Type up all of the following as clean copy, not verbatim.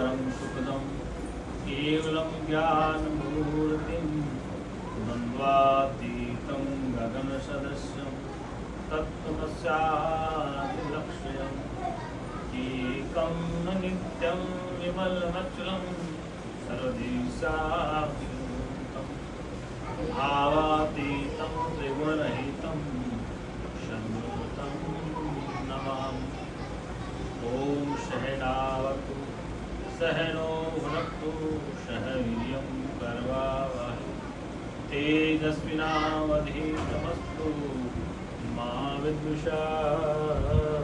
परम सुखदम केवलम ज्ञानमूर्तिं द्वन्द्वातीतं गगनसदृशं तत्त्वमस्यादिलक्ष्यम् एकं न नित्यं विमलमचलं सर्वदेशाभिभूतं भावातीतं त्रिगुणरहितं शम्भुतं नमामि। ॐ सहनावतु सहनो भुनक्तु सह वीर्यं करवावहै तेजस्विनावधीतमस्तु मा विद्विषावहै।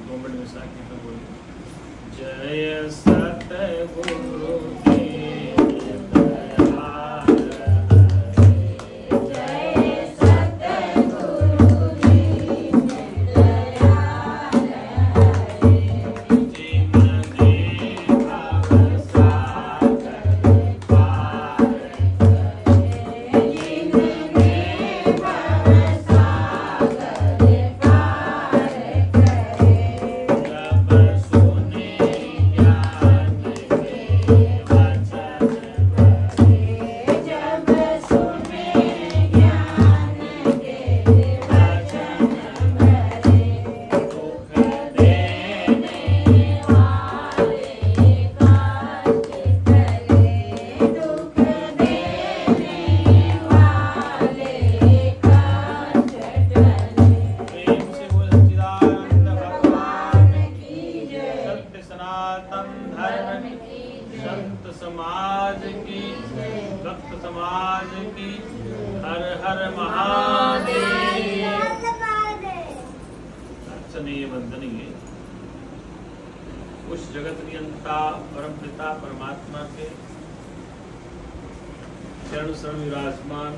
2 मिनट में साखी तो बोलिए। जय सतगुरु विराजमान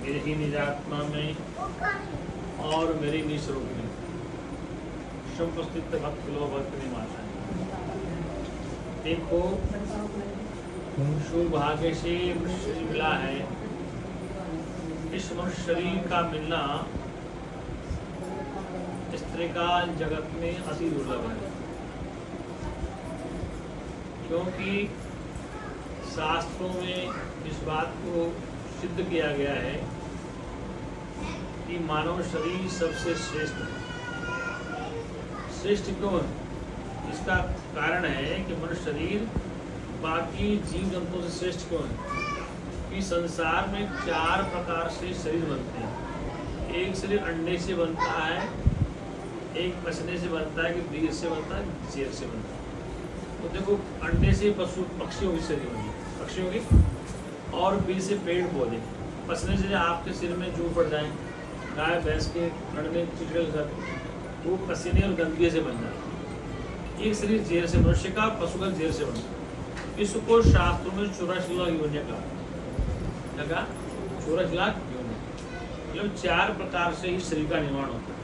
मेरे ही निजात्मा में और मेरी निस्वरूप में उपस्थित भक्त लोग भक्ति माता है। देखो सौभाग्य से मनुष्य मिला है। इस मनुष्य शरीर का मिलना इस तरह का जगत में अति दुर्लभ है, क्योंकि शास्त्रों में इस बात को सिद्ध किया गया है कि मानव शरीर सबसे श्रेष्ठ है। श्रेष्ठ क्यों है? इसका कारण है कि मनुष्य शरीर बाकी जीव जंतुओं से श्रेष्ठ क्यों है कि संसार में 4 प्रकार से शरीर बनते हैं। एक शरीर अंडे से बनता है, एक पसने से बनता है, कि बीज से बनता है, जेर से बनता है। तो देखो अंडे से पशु पक्षियों की शरीर बनी, पक्षियों की, और बीज से पेड़ पौधे। पसने से आपके सिर में जू पड़ जाए, गाय भैंस के रण में चिड़िया घर, वो पसीने और गंदगी से बन जाए। एक शरीर जेर से, मनुष्य का, पशु का जेर से बनता है। इसको शास्त्रों में 84 लाख योनियां कहा। 84 लाख योनियां, मतलब 4 प्रकार से ही शरीर का निर्माण होता है।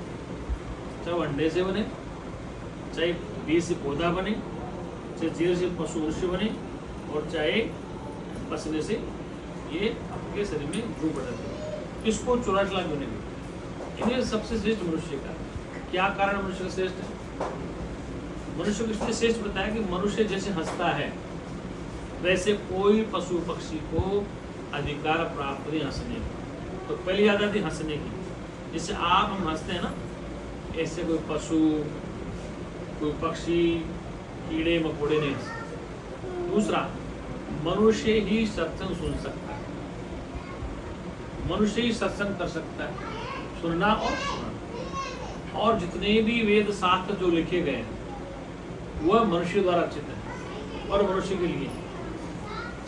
चाहे अंडे से बने, चाहे बीज से पौधा बने, चाहे जेर से पशु मनुष्य बने, और चाहे पसने से ये आपके शरीर में जू पड़ जाते हैं। इसको 84 लाख योनि में इन्हें सबसे श्रेष्ठ मनुष्य का। क्या कारण मनुष्य का श्रेष्ठ है? मनुष्य को इसलिए श्रेष्ठ बताया कि मनुष्य जैसे हंसता है वैसे कोई पशु पक्षी को अधिकार प्राप्त नहीं हंसने का। तो पहली याद आती हंसने की, जिससे आप हम हंसते हैं ना, ऐसे कोई पशु, कोई पक्षी, कीड़े मकोड़े नहीं हंसते। दूसरा, मनुष्य ही सत्संग सुन सकता है, मनुष्य ही सत्संग कर सकता है, सुनना और सुनना। और जितने भी वेद शास्त्र जो लिखे गए हैं वह मनुष्य द्वारा रचित है और मनुष्य के लिए,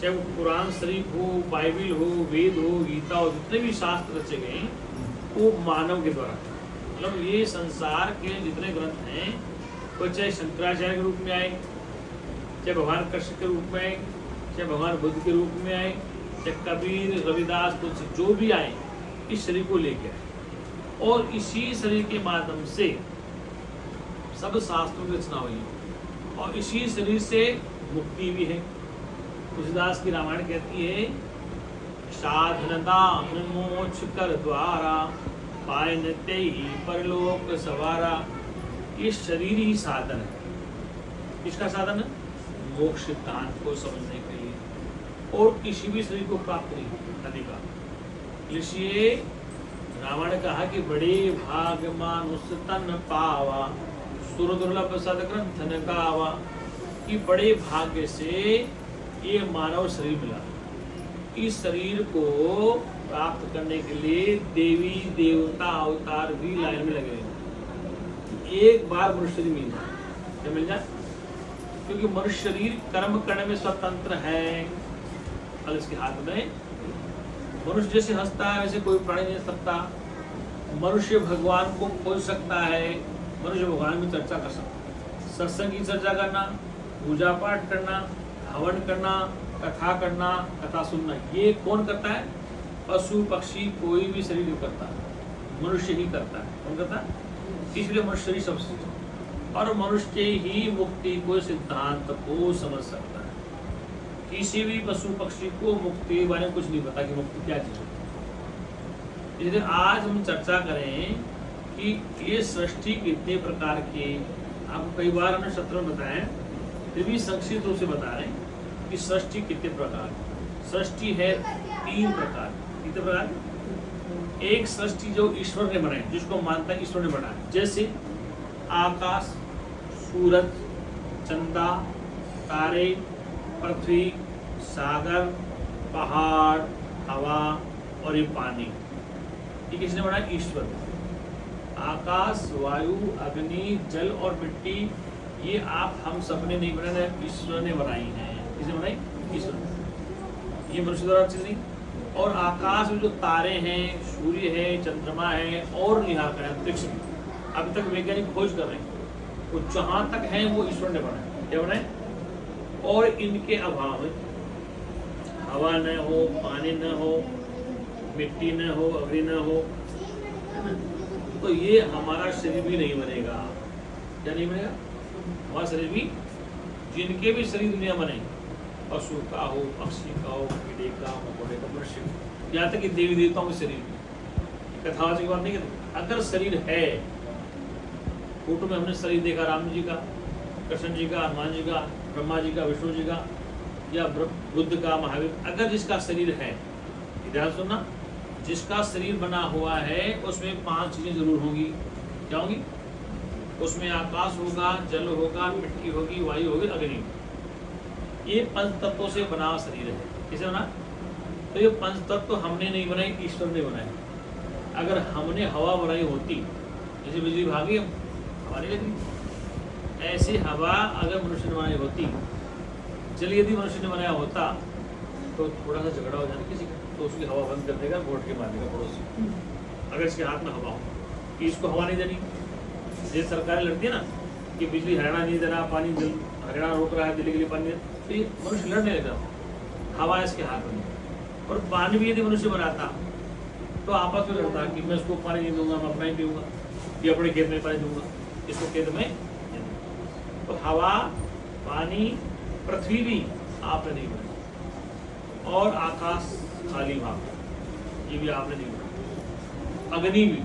चाहे वो कुरान शरीफ हो, बाइबिल हो, वेद हो, गीता हो, जितने भी शास्त्र रचे गए वो मानव के द्वारा। मतलब ये संसार के जितने ग्रंथ हैं वो चाहे शंकराचार्य के रूप में आए, चाहे भगवान कृष्ण के रूप में आए, चाहे भगवान बुद्ध के रूप में आए, चाहे कबीर, रविदास, तुलसी, जो भी आए, इस शरीर को लेके आए और इसी शरीर के माध्यम से सब शास्त्रों की रचना हुई है और इसी शरीर से मुक्ति भी है। तुलसीदास की रामायण कहती है, साधनता मोक्ष कर द्वारा पाए नित्य ही परलोक सवारा। ये शरीर ही साधन है, किसका साधन है? मोक्ष सिद्धांत को समझने के लिए, और किसी भी शरीर को प्राप्त नहीं करने का। इसलिए रावण ने कहा कि बड़े भाग मानुष तन पावा, सुर दुर्लभ सदग्रंथ न गावा, कि बड़े भाग्य से ये मानव शरीर मिला। इस शरीर को प्राप्त करने के लिए देवी देवता अवतार भी लाइन में लगे हैं। एक बार मनुष्य शरीर मिल जाए, क्या मिल जाए? क्योंकि मनुष्य शरीर कर्म करने में स्वतंत्र है। फल इसके हाथ में। मनुष्य जैसे हंसता है वैसे कोई प्राणी नहीं हंस सकता। मनुष्य भगवान को खोज सकता है, मनुष्य भगवान में चर्चा कर सकता है। सत्संग की चर्चा करना, पूजा पाठ करना, हवन करना, कथा करना, कथा सुनना, ये कौन करता है? पशु पक्षी कोई भी शरीर नहीं करता, मनुष्य ही करता है। कौन करता है? इसलिए मनुष्य शरीर सबसे, और मनुष्य ही मुक्ति को सिद्धांत को समझ सकता है। किसी भी पशु पक्षी को मुक्ति के बारे में कुछ नहीं पता कि मुक्ति क्या चीज है। इसलिए आज हम चर्चा करें कि ये सृष्टि कितने प्रकार की। आपको कई बार हमने सत्र में बताया, फिर भी संक्षिप्त रूप से बता रहे हैं कि सृष्टि कितने प्रकार। सृष्टि है 3 प्रकार। कितने प्रकार? एक सृष्टि जो ईश्वर ने बनाई, जिसको मानता है ईश्वर ने बनाया, जैसे आकाश, सूरज, चंदा, तारे, पृथ्वी, सागर, पहाड़, हवा और ये पानी, ये किसने बनाया? ईश्वर। आकाश, वायु, अग्नि, जल और मिट्टी, ये आप हम सबने नहीं बनाए, ईश्वर ने बनाई है। किसने बनाई? ईश्वर। ये मनुष्य द्वारा चीज नहीं। और आकाश में जो तारे हैं, सूर्य है, चंद्रमा है, और निहार का अंतरिक्ष में अभी तक वैज्ञानिक खोज कर रहे हैं, वो जहां तक है वो ईश्वर ने बनाया। क्या बनाए? और इनके अभाव में हवा न हो, पानी न हो, मिट्टी न हो, अग्नि न हो, तो ये हमारा शरीर भी नहीं बनेगा। क्या नहीं बनेगा? हमारा शरीर भी, जिनके भी शरीर दुनिया बने, पशु का हो, पक्षी का हो, कीड़े का, मकोड़े का, मनुष्य, यहाँ तक कि देवी देवताओं के शरीर, कथावाची की बात नहीं करते। अगर शरीर है, फोटो में हमने शरीर देखा राम जी का, कृष्ण जी का, हनुमान जी का, ब्रह्मा जी का, विष्णु जी का, या बुद्ध का, महावीर, अगर जिसका शरीर है, ध्यान सुनना, जिसका शरीर बना हुआ है उसमें 5 चीजें जरूर होंगी। क्या होंगी? उसमें आकाश होगा, जल होगा, मिट्टी होगी, वायु होगी, अग्नि। ये 5 तत्वों से बना शरीर है। किसे बना? तो ये 5 तत्व हमने नहीं बनाए, ईश्वर ने बनाए। अगर हमने हवा बनाई होती, जैसे बिजली भागी हवा नहीं लगती, ऐसी हवा अगर मनुष्य ने बनाई होती, जल यदि मनुष्य ने बनाया होता, तो थोड़ा सा झगड़ा हो जाए किसी का, तो उसकी हवा बंद कर देगा, वोट के मार देगा पड़ोसी। अगर इसके हाथ में हवा हो कि इसको हवा नहीं देनी, जैसे सरकारें लड़ती है ना कि बिजली हरियाणा नहीं दे रहा, पानी हरियाणा रोक रहा है, दिल्ली के लिए पानी, तो ये मनुष्य लड़ने लग रहा, हवा इसके हाथ में। और पानी भी यदि मनुष्य बनाता तो आपस में लड़ता कि मैं उसको पानी नहीं दूंगा, मैं अपना ही पीऊँगा, ये अपने खेत में पानी दूंगा, इसको खेत में। तो हवा, पानी, पृथ्वी भी आपने नहीं बनाई, और आकाश खाली भाग, ये भी आपने नहीं बनाई। अग्नि भी,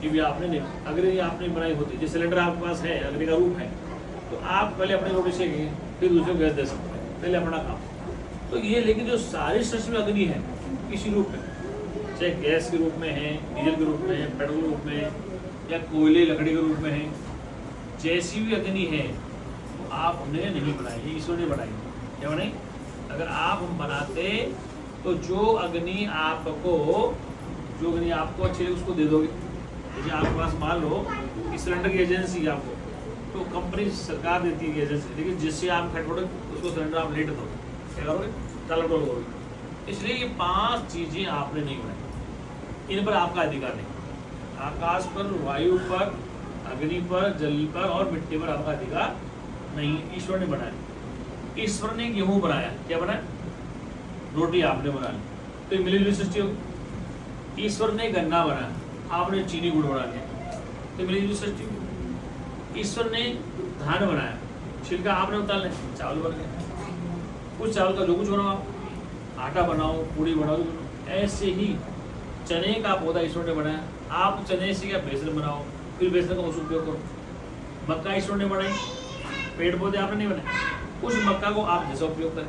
ये भी आपने नहीं, अग्नि आपने बनाई होती। जैसे सिलेंडर आपके पास है, अग्नि का रूप है, तो आप पहले अपनी रोटी सेकेंगे, फिर दूसरे को गैस दे सकते हैं, पहले अपना काम। तो ये, लेकिन जो सारी सृष्टि में अग्नि है किसी रूप में, चाहे गैस के रूप में है, डीजल के रूप में है, पेट्रोल के रूप में है, या कोयले लकड़ी के रूप में है, जैसी भी अग्नि है तो आपने नहीं बनाई, ईश्वर ने बनाई। क्या बनाई? अगर आप बनाते तो जो अग्नि आपको अच्छी लगे उसको दे दोगे। जैसे आपके पास मान लो कि सिलेंडर की एजेंसी है आपको, तो कंपनी सरकार देती है एजेंसी, लेकिन जिससे आप खटपटो उसको सिलेंडर आप लेट दो, क्या करोगे? टालमटोल करोगे। इसलिए ये 5 चीजें आपने नहीं बनाई, इन पर आपका अधिकार नहीं। आकाश पर, वायु पर, अग्नि पर, जल पर और मिट्टी पर आपका अधिकार नहीं, ईश्वर ने बनाया। ईश्वर ने गेहूं बनाया, क्या बनाया? रोटी आपने बना ली, तो मिली जुली सृष्टि होगी। ईश्वर ने गन्ना बनाया, आपने चीनी गुड़ बना लिया, तो मिली जुली सृष्टि होगी। ईश्वर ने धान बनाया, छिलका आपने उतार लिया, चावल बन गया। उस चावल का जो कुछ बनाओ, आटा बनाओ, पूड़ी बनाओ, ऐसे ही चने का पौधा ईश्वर ने बनाया, आप चने से क्या बेसन बनाओ, फिर बेसन का उस उपयोग करो। मक्का ईश्वर ने बनाई, पेड़ पौधे आपने नहीं बनाए, उस मक्का को आप जैसा उपयोग करें।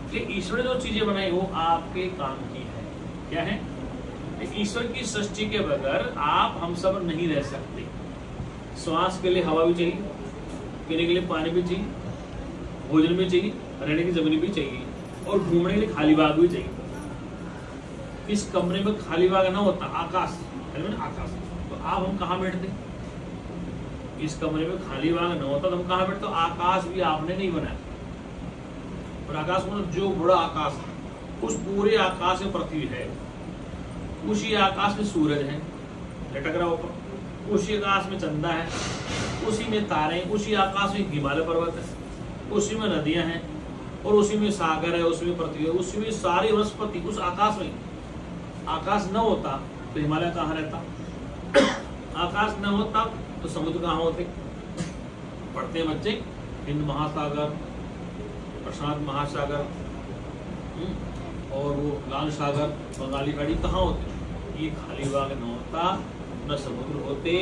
इसलिए ईश्वर ने जो चीजें बनाई वो आपके काम की है। क्या है? ईश्वर की सृष्टि के बगैर आप हम सब नहीं रह सकते। श्वास के लिए हवा भी चाहिए, पीने के लिए पानी भी चाहिए, भोजन भी चाहिए, रहने की जमीन भी चाहिए, और घूमने के लिए खाली बाग भी चाहिए। इस कमरे में खाली बाग ना होता, आकाश आकाश, तो आप हम कहाँ बैठते? इस कमरे में खाली बाग ना होता तो हम कहाँ बैठते? तो आकाश भी आपने नहीं बनाया। और आकाश मतलब जो बड़ा आकाश, उस पूरे आकाश में पृथ्वी है, उसी आकाश में सूरज है लटक रहा ऊपर, उसी आकाश में चंदा है, उसी में तारे, उसी आकाश में हिमालय पर्वत है, उसी में नदियां हैं, और उसी में सागर है, उसी में पृथ्वी है, उसी में सारी वनस्पति उस आकाश में। आकाश न होता तो हिमालय कहाँ रहता? आकाश न होता तो समुद्र कहाँ होते? पढ़ते हैं बच्चे, हिंद महासागर, प्रशांत महासागर, और वो लाल सागर, बंगाली खाड़ी कहाँ होते? ये खाली बाग न होता, न समुद्र होते,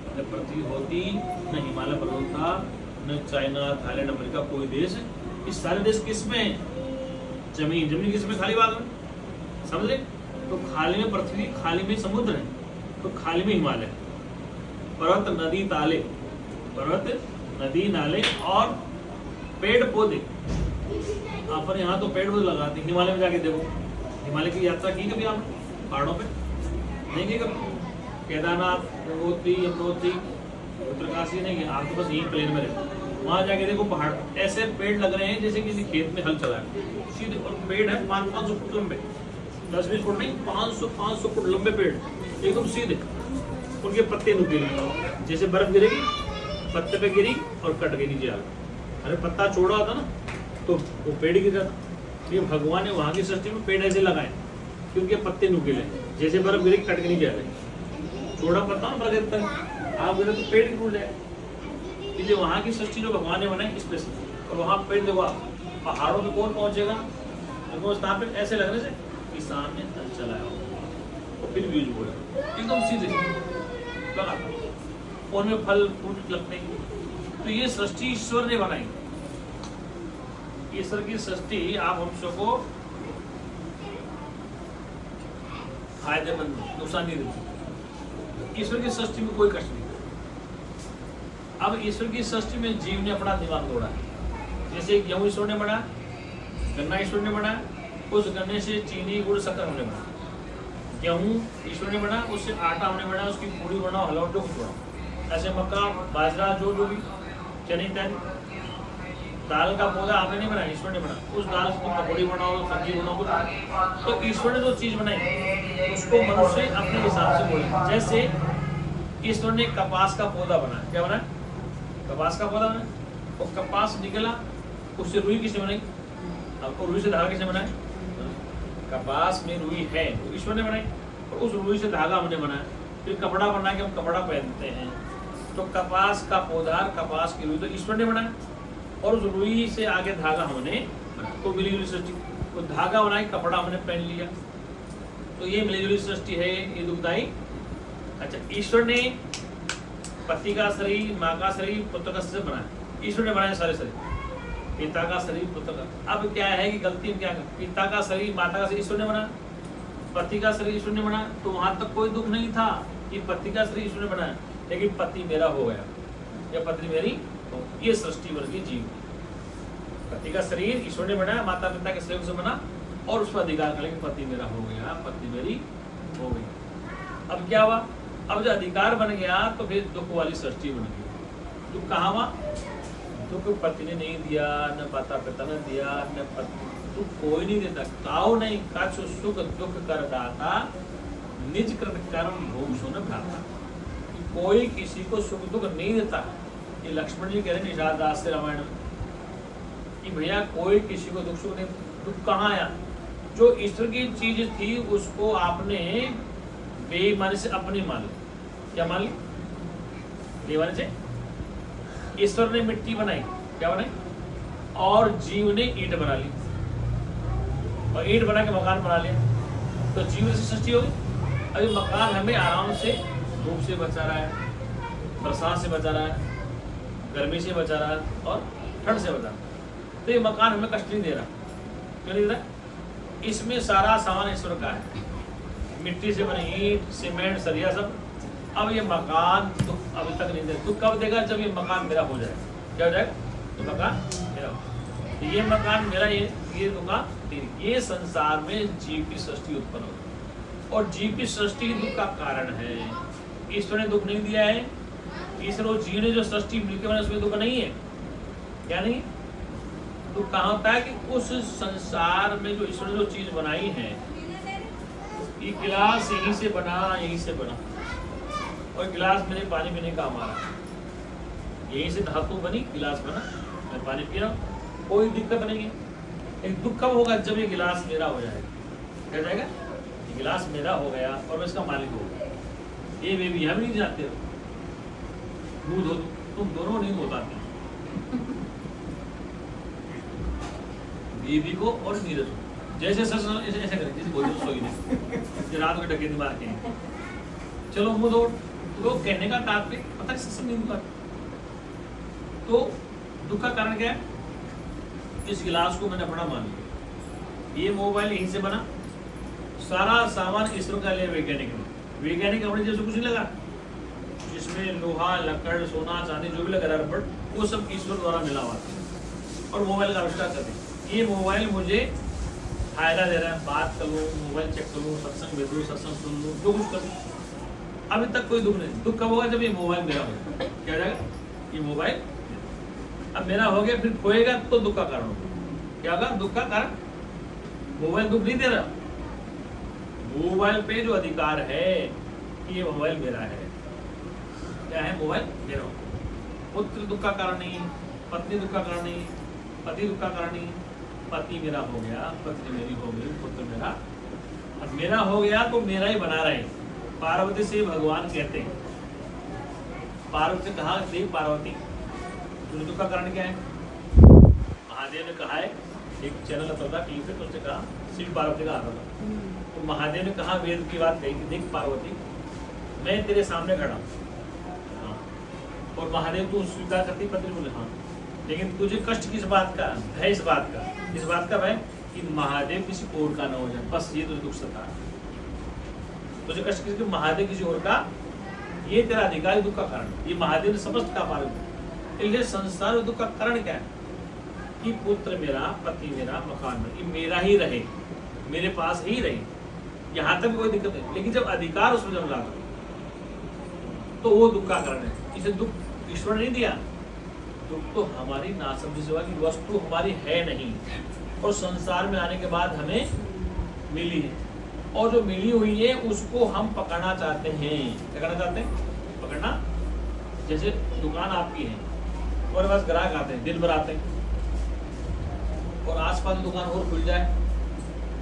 न पृथ्वी होती, न हिमालय पर्वत होता, न चाइना, थाईलैंड, अमेरिका, कोई देश। इस सारे देश किसमें? जमीन, जमीन किसमें? खाली बाग में। समझे? तो खाली में पृथ्वी, खाली में समुद्र है, तो खाली में हिमालय, पर्वत, नदी, ताले, पर्वत, नदी, नाले और पेड़ पौधे। अपन यहाँ तो पेड़ पौधे लगाते, हिमालय में जाके देखो, हिमालय की यात्रा की कभी आपने? पहाड़ों पे नहीं की कभी? केदारनाथ, गंगोत्री, यमुनोत्री, उत्तरकाशी नहीं गए आप, तो बस यही प्लेन में रहते। वहां जाके देखो पहाड़ ऐसे पेड़ लग रहे हैं जैसे किसी खेत में हल चला है सीधे, और पेड़ है 500 फुट लंबे, 10-20 फुट नहीं, 500 फुट लंबे पेड़ एकदम सीधे। उनके पत्ते नुकीले, जैसे बर्फ गिरेगी पत्ते पे गिरी और कट के नीचे आ गई। अरे पत्ता छोड़ा होता ना तो वो पेड़ गिर जाता। ये भगवान ने वहां की सृष्टि में पेड़ ऐसे लगाए क्योंकि पत्ते नुकीले, जैसे बर्फ गिरी कट के नीचे आ गई। छोड़ा पत्ता ना गिरता है, आप गिरे तो पेड़ टूट जाए। इसलिए वहां की सृष्टि जो भगवान ने बनाई स्पेशल, और वहां पेड़ देखो पहाड़ों पे कौन पहुंचेगा? पे ऐसे लगने से कि सामने हल चलाया हो, फिर व्यूज बोला एकदम सीधे लगा, उनमें फल फ्रूट लगते हैं। तो ये सृष्टि ईश्वर ने बनाई। ईश्वर की सृष्टि आप हम सबको फायदेमंद, नुकसान नहीं देती। ईश्वर की सृष्टि में कोई कष्ट नहीं। अब ईश्वर की सृष्टि में जीव ने अपना दिमाग तोड़ा है। जैसे गेहूं ईश्वर ने बनाया, गन्ना ईश्वर ने बनाया, उस गन्ने से चीनी, गुड़, शक्कर हमने बनाया। गेहूं ईश्वर ने बनाया, उससे आटा हमने बनाया, उसकी पूड़ी बनाओ, हलवा, जो कुछ बनाओ। ऐसे मक्का, बाजरा, जो भी चने इत्यादि। दाल का पौधा आपने नहीं बनाया, ईश्वर ने बनाया। उस दाल से तुम पकौड़ी बनाओ, सब्जी बनाओ, कुछ। तो ईश्वर ने जो चीज बनाई उसको मनुष्य अपने हिसाब से बोले। जैसे ईश्वर ने कपास का पौधा बनाया। क्या बनाया? कपास का पौधा बनाया, और कपास निकला, उससे रुई किसने बनाई? आपको रुई से धागा किसने बनाया? कपास में रुई है तो ईश्वर ने बनाई, और उस रुई से धागा हमने बनाया। फिर कपड़ा बना के हम कपड़ा पहनते हैं। तो कपास का पौधा, कपास की रुई तो ईश्वर ने बनाया, और उस रुई से आगे धागा हमने बनाया। तो मिली जुली सृष्टि। तो धागा बनाई, कपड़ा हमने पहन लिया, तो ये मिली जुली सृष्टि है, ये दुखदाई। अच्छा, ईश्वर ने पति का शरीर, माँ का शरीर, पुत्र का शरीर बनाया। ईश्वर ने बनाया सारे शरीर, पिता का शरीर, पुत्र का। अब क्या है कि गलती क्या कर, पिता का शरीर, माता का शरीर ईश्वर ने बनाया, पति का शरीर ईश्वर ने बनाया, तो वहां तक कोई दुख नहीं था कि पति का शरीर ईश्वर ने बनाया, लेकिन पति मेरा हो गया या पत्नी मेरी, तो ये सृष्टि बन गई जीव। पति का शरीर ईश्वर ने बनाया, माता पिता के शरीर से बना, और उस पर अधिकार कर, लेकिन पति मेरा हो गया, पत्नी मेरी हो गई। अब क्या हुआ? अब जब अधिकार बन गया तो फिर दुख वाली सृष्टि बन गई। दुख कहाँ हुआ? दुख पति ने नहीं दिया, न माता पिता ने दिया, न पत्नी, दुख कोई नहीं देता। काऊ नहीं कछु सुख दुख कर दाता, निज कृत कर्म भोग सो न भ्राता। कोई किसी को सुख दुख नहीं देता। ये लक्ष्मण जी कह रहे हैं निषाद दास से रामायण में कि भैया कोई किसी को दुख सुख नहीं। दुख कहाँ आया? जो ईश्वर की चीज थी उसको आपने बेईमानी से अपनी मान ली। क्या मान ली? बेईमानी से। ईश्वर ने मिट्टी बनाई, क्या बनाई? और जीव ने ईंट बना ली, और ईंट बना के मकान बना लिया, तो जीव से सृष्टि होगी। अभी मकान हमें आराम से धूप से बचा रहा है, बरसात से बचा रहा है, गर्मी से बचा रहा है और ठंड से बचा रहा। तो ये मकान हमें कष्ट नहीं दे रहा। क्यों नहीं दे रहा? इसमें सारा सामान ईश्वर का है, मिट्टी से बने ईंट, सीमेंट, सरिया सब। अब ये मकान तो अभी तक नहीं दे, तो कब देगा? जब ये मकान मेरा हो जाए। क्या हो जाएगा? तो मकान मेरा हो, तो ये मकान मेरा, ये दुकान तेरी। ये संसार में जीव की सृष्टि उत्पन्न होती, और जीव की सृष्टि ही दुख का कारण है। ईश्वर ने दुख नहीं दिया है। ईश्वर और जीव ने जो सृष्टि मिलकर बना, उसमें दुख नहीं है। क्या नहीं? दुख कहाँ होता है कि उस संसार में जो ईश्वर ने जो चीज बनाई है, ये गिलास यहीं से बना, यहीं से बना, और गिलास मेरे पानी पीने का हमारा, यहीं से धातु बनी, गिलास बना, मैं पानी पी रहा हूँ, कोई दिक्कत नहीं है। एक दुख कब होगा? जब ये गिलास मेरा हो जाएगा। क्या जाएगा? ये गिलास मेरा हो गया और मैं इसका मालिक हो गया। ये बेबी हम नहीं जाते हो, दूध हो, तुम दोनों नहीं हो पाते, बेबी को और नीरज को। जैसे सच ऐसे करें, जैसे बोल सोई नहीं, रात को डके मार के चलो मुंह दो। तो कहने का तात्पर्य पता सत्संग नहीं हुआ। तो दुख का कारण क्या है? इस गिलास को मैंने अपना मान लिया, ये मोबाइल यहीं से बना, सारा सामान ईश्वर का लिया वैज्ञानिक ने। वैज्ञानिक अपने जैसे कुछ नहीं लगा, जिसमें लोहा, लकड़, सोना, चांदी जो भी लगा रबड़, वो सब ईश्वर द्वारा मिला हुआ था, और मोबाइल का आविष्कार कर दिया। ये मोबाइल मुझे फायदा दे रहा है, बात कर लूँ, मोबाइल चेक कर लूँ, सत्संग भेज लूँ, सत्संग सुन लूँ, जो कुछ कर लूँ। अभी तक कोई दुख नहीं। दुख कब होगा? जब ये मोबाइल मेरा होगा। क्या हो जाएगा? ये मोबाइल अब मेरा हो गया, फिर खोएगा तो दुख का कारण होगा। क्या होगा? दुख का कारण। मोबाइल दुख नहीं दे रहा, मोबाइल पे जो अधिकार है कि ये मोबाइल मेरा है। क्या है? मोबाइल मेरा। पुत्र दुख का कारण नहीं, पत्नी दुख का कारण नहीं, पति दुख का कारण नहीं। पति मेरा हो गया, पत्नी मेरी हो गई, पुत्र मेरा। अब मेरा हो गया तो मेरा ही बना रहे। पार्वती से भगवान कहते हैं, पार्वती से कहा, देव पार्वती तुझे दुख का कारण क्या है? महादेव ने कहा है, एक चैनल आता था टीवी पे, तो उसने कहा, शिव पार्वती का आता था, तो महादेव ने कहा, वेद की बात कही कि देख पार्वती, मैं तेरे सामने खड़ा हूँ, और महादेव तू स्वीकार करती? पत्नी बोले हाँ, लेकिन तुझे कष्ट किस बात का है? इस बात का भय कि महादेव किसी और का न हो जाए, बस ये तुझे दुख सता है। तुझे कष्ट किसी, महादेव किसी और का, ये तेरा अधिकार दुख का कारण। ये महादेव ने समस्त का पालन किया। इसलिए संसार में दुख का कारण क्या है? कि पुत्र मेरा, पति मेरा, मकान मेरा, ये मेरा ही रहे, मेरे पास ही रहे, यहाँ तक कोई दिक्कत नहीं। लेकिन जब अधिकार उसमें जब लाता तो वो दुख का कारण है। इसे दुख ईश्वर ने नहीं दिया, दुख तो हमारी नासमझी सेवा की वस्तु हमारी है नहीं, और संसार में आने के बाद हमें मिली है, और जो मिली हुई है उसको हम पकड़ना चाहते हैं। क्या करना चाहते हैं? पकड़ना। जैसे दुकान आपकी है और बस ग्राहक आते हैं, दिन भर आते हैं, और आसपास दुकान और खुल जाए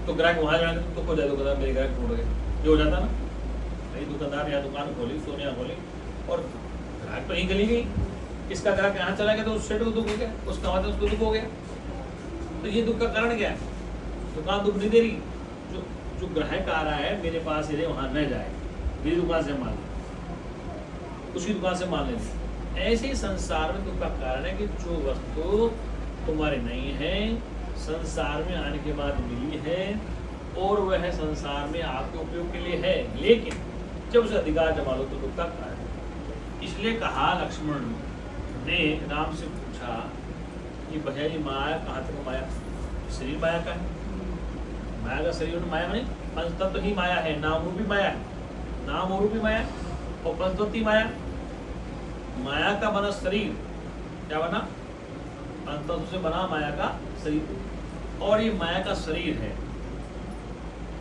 तो ग्राहक वहां जाएंगे तो हो जाए, दुकानदार मेरे ग्राहक छोड़ गए, ये हो जाता ना। मेरी दुकानदार यहाँ दुकान खोली, सोनिया खोली, और ग्राहक तो यहीं गली गई, इसका ग्राहक यहाँ चला गया तो उस सेठ को दुख हो गया, उसका मतलब उसको दुख हो गया। तो ये दुख का कारण क्या है? दुकान दुख नहीं दे रही, जो ग्राहक आ रहा है मेरे पास ही वहां न जाए, मेरी दुकान से माल ले, उसकी दुकान से माल ले। ऐसे ही संसार में दुख का कारण है कि जो वस्तु तुम्हारे नहीं है, संसार में आने के बाद मिली है, और वह संसार में आपके उपयोग के लिए है, लेकिन जब उसे अधिकार जमा लो तो दुख का कारण है। इसलिए कहा, लक्ष्मण ने राम से पूछा कि भैया जी माया कहाँ तक? माया शरीर माया का है, माया का शरीर माया नहीं, पंचतत्व ही माया है, नाम रूपी माया है, नाम और रूपी माया और पंचतत्व माया। माया का बना शरीर, क्या बना? पंचतत्व से बना माया का शरीर, और ये माया का शरीर है।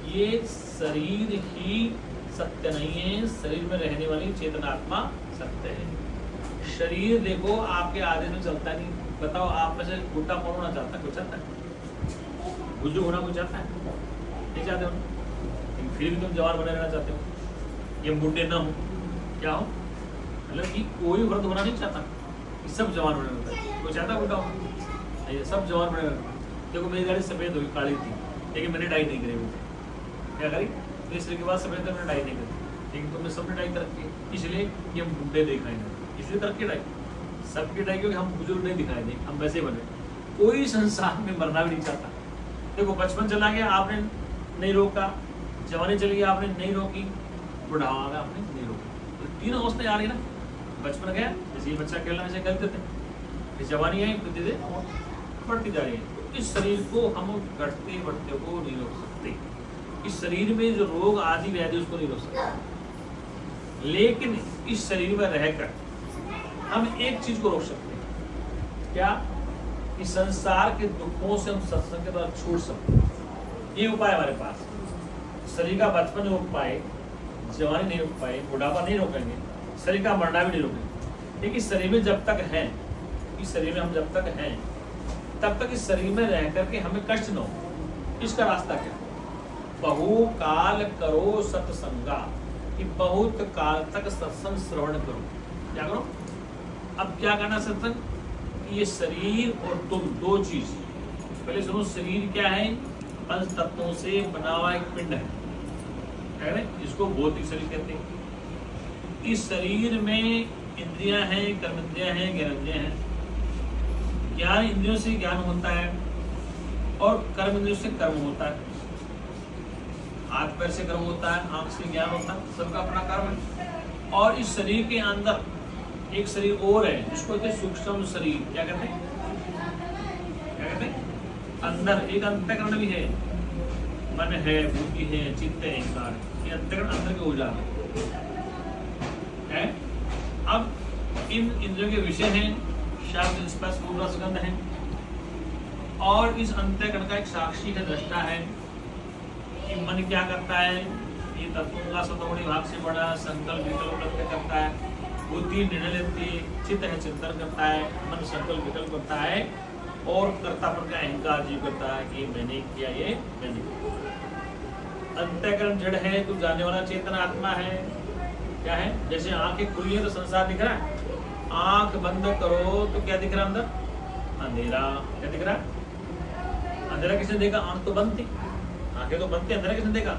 ये शरीर ही सत्य नहीं है, शरीर में रहने वाली चेतनात्मा सत्य है। शरीर देखो आपके आदेश में चलता नहीं। बताओ, आप में से बुढ़ा कौन होना चाहता है? कोई चाहता है? बुजुर्ग होना कोई चाहता है? नहीं चाहते हो, लेकिन फिर भी तुम जवान बने रहना चाहते हो, ये बुढ़े ना हो, क्या हो? मतलब कि कोई व्रत होना नहीं चाहता, सब जवान बने रहता है। कोई चाहता बुढ़ा हो? नहीं, सब जवान बने रहता है। देखो मेरी गाड़ी सफ़ेद होगी, काली थी, लेकिन मैंने डाई नहीं करी। वो क्या करी? तीसरे के बाद सफ़ेद मैंने डाई नहीं करी, लेकिन तुमने सबने डाई कर रखी है, इसलिए कि हम बुढ़े देख रहे हैं, इसलिए करके डाई। सबकी टाइम, क्योंकि हम बुजुर्ग नहीं दिखाई दें, हम वैसे बने। कोई संसार में मरना भी नहीं चाहता। देखो बचपन चला गया आपने नहीं रोका, जवानी चली गई आपने नहीं रोकी, बुढ़ावा आ गया आपने नहीं रोका, तो तीन अवस्थाएं आ रही ना। बचपन गया जैसे ये बच्चा खेलना ऐसे खेलते थे, फिर जवानी आई फिर धीरे बढ़ती जा रही है। इस शरीर को हम घटते बढ़ते को नहीं रोक सकते। इस शरीर में जो रोग आदि व्याधि उसको नहीं रोक सकते, लेकिन इस शरीर में रहकर हम एक चीज को रोक सकते हैं। क्या? इस संसार के दुखों से हम सत्संग के द्वारा छूट सकते हैं। ये उपाय हमारे पास। शरीर का बचपन रोक पाए, जवानी नहीं रोक पाए, बुढ़ापा नहीं रोकेंगे, शरीर का मरना भी नहीं रोकेंगे। लेकिन इस शरीर में जब तक है, इस शरीर में हम जब तक हैं, तब तक इस शरीर में रह करके हमें कष्ट न हो। इसका रास्ता क्या? बहु काल करो सत्संगा, कि बहुत काल तक सत्संग श्रवण करो। क्या करो? अब क्या करना सत्संग? कि ये शरीर और तुम दो चीज, पहले सुनो, शरीर क्या है? पंच तत्वों से बना हुआ एक पिंड है, इसको भौतिक शरीर कहते हैं। इस शरीर में इंद्रियां हैं, कर्मेंद्रियां हैं, ज्ञानेंद्रियां हैं। ज्ञान इंद्रियों से ज्ञान होता है और कर्म इंद्रियों से कर्म होता है। हाथ पैर से कर्म होता है, आंख से ज्ञान होता है, सबका अपना कर्म है। और इस शरीर के अंदर एक शरीर और है जिसको कहते हैं सूक्ष्म शरीर। क्या कहते हैं? क्या कहते हैं? अंदर एक अंतःकरण भी है, मन है, बुद्धि है, चित्त है, अहंकार है। ये अंतःकरण अंदर के उजाला है। अब इन इंद्रियों के विषय हैं शब्द, स्पर्श, रूप, रस, गंध है। और इस अंतःकरण का एक साक्षी है, दृष्टा है। कि मन क्या करता है? ये तत्वों का सतोड़ी भाग से बड़ा संकल्प विकल्प प्रत्यय करता है। बुद्धि निर्णय लेती है, चित्त है चिंतन करता है, मन संकल्प विकल्प करता है, और कर्तापन का अहंकार जीव करता है कि मैंने किया, ये मैंने किया। अंतःकरण जड़ है, तो जाने वाला चेतन आत्मा है। क्या है? जैसे आंखें खुली है तो संसार दिख रहा है, आंख बंद करो तो क्या दिख रहा है? अंदर अंधेरा। क्या दिख रहा है? अंधेरा किसने देखा? आंख तो बंद थी, आंखें तो बंद थी, अंधेरा किसने देखा?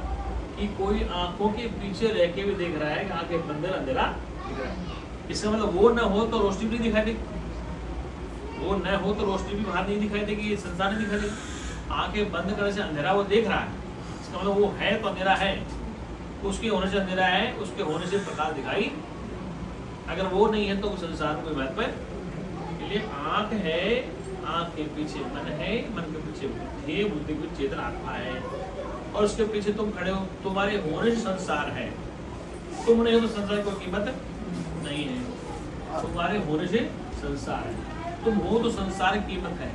कि कोई आंखों के पीछे रह के भी देख रहा है कि आंखें बंद है, अंधेरा दिख रहा है। इसका मतलब वो न हो तो रोशनी भी नहीं दिखाई देगी, वो न हो तो रोशनी भी बाहर नहीं दिखाई देगी, संसार नहीं दिखाई देगी। आंखें बंद करने से अंधेरा वो देख रहा है, इसका मतलब वो है तो अंधेरा है, उसके होने से अंधेरा है, उसके होने से प्रकाश दिखाई। अगर वो नहीं है तो संसार में कोई महत्व है? इसलिए आंख है, आंख के पीछे मन है, मन के पीछे बुद्धि है, बुद्धि के पीछे चेतन आत्मा है, और उसके पीछे तुम खड़े हो। तुम्हारे होने से संसार है, तुम नहीं हो तो संसार की कोई कीमत नहीं है। तुम्हारे होने से संसार है, तुम हो तो संसार की कीमत है,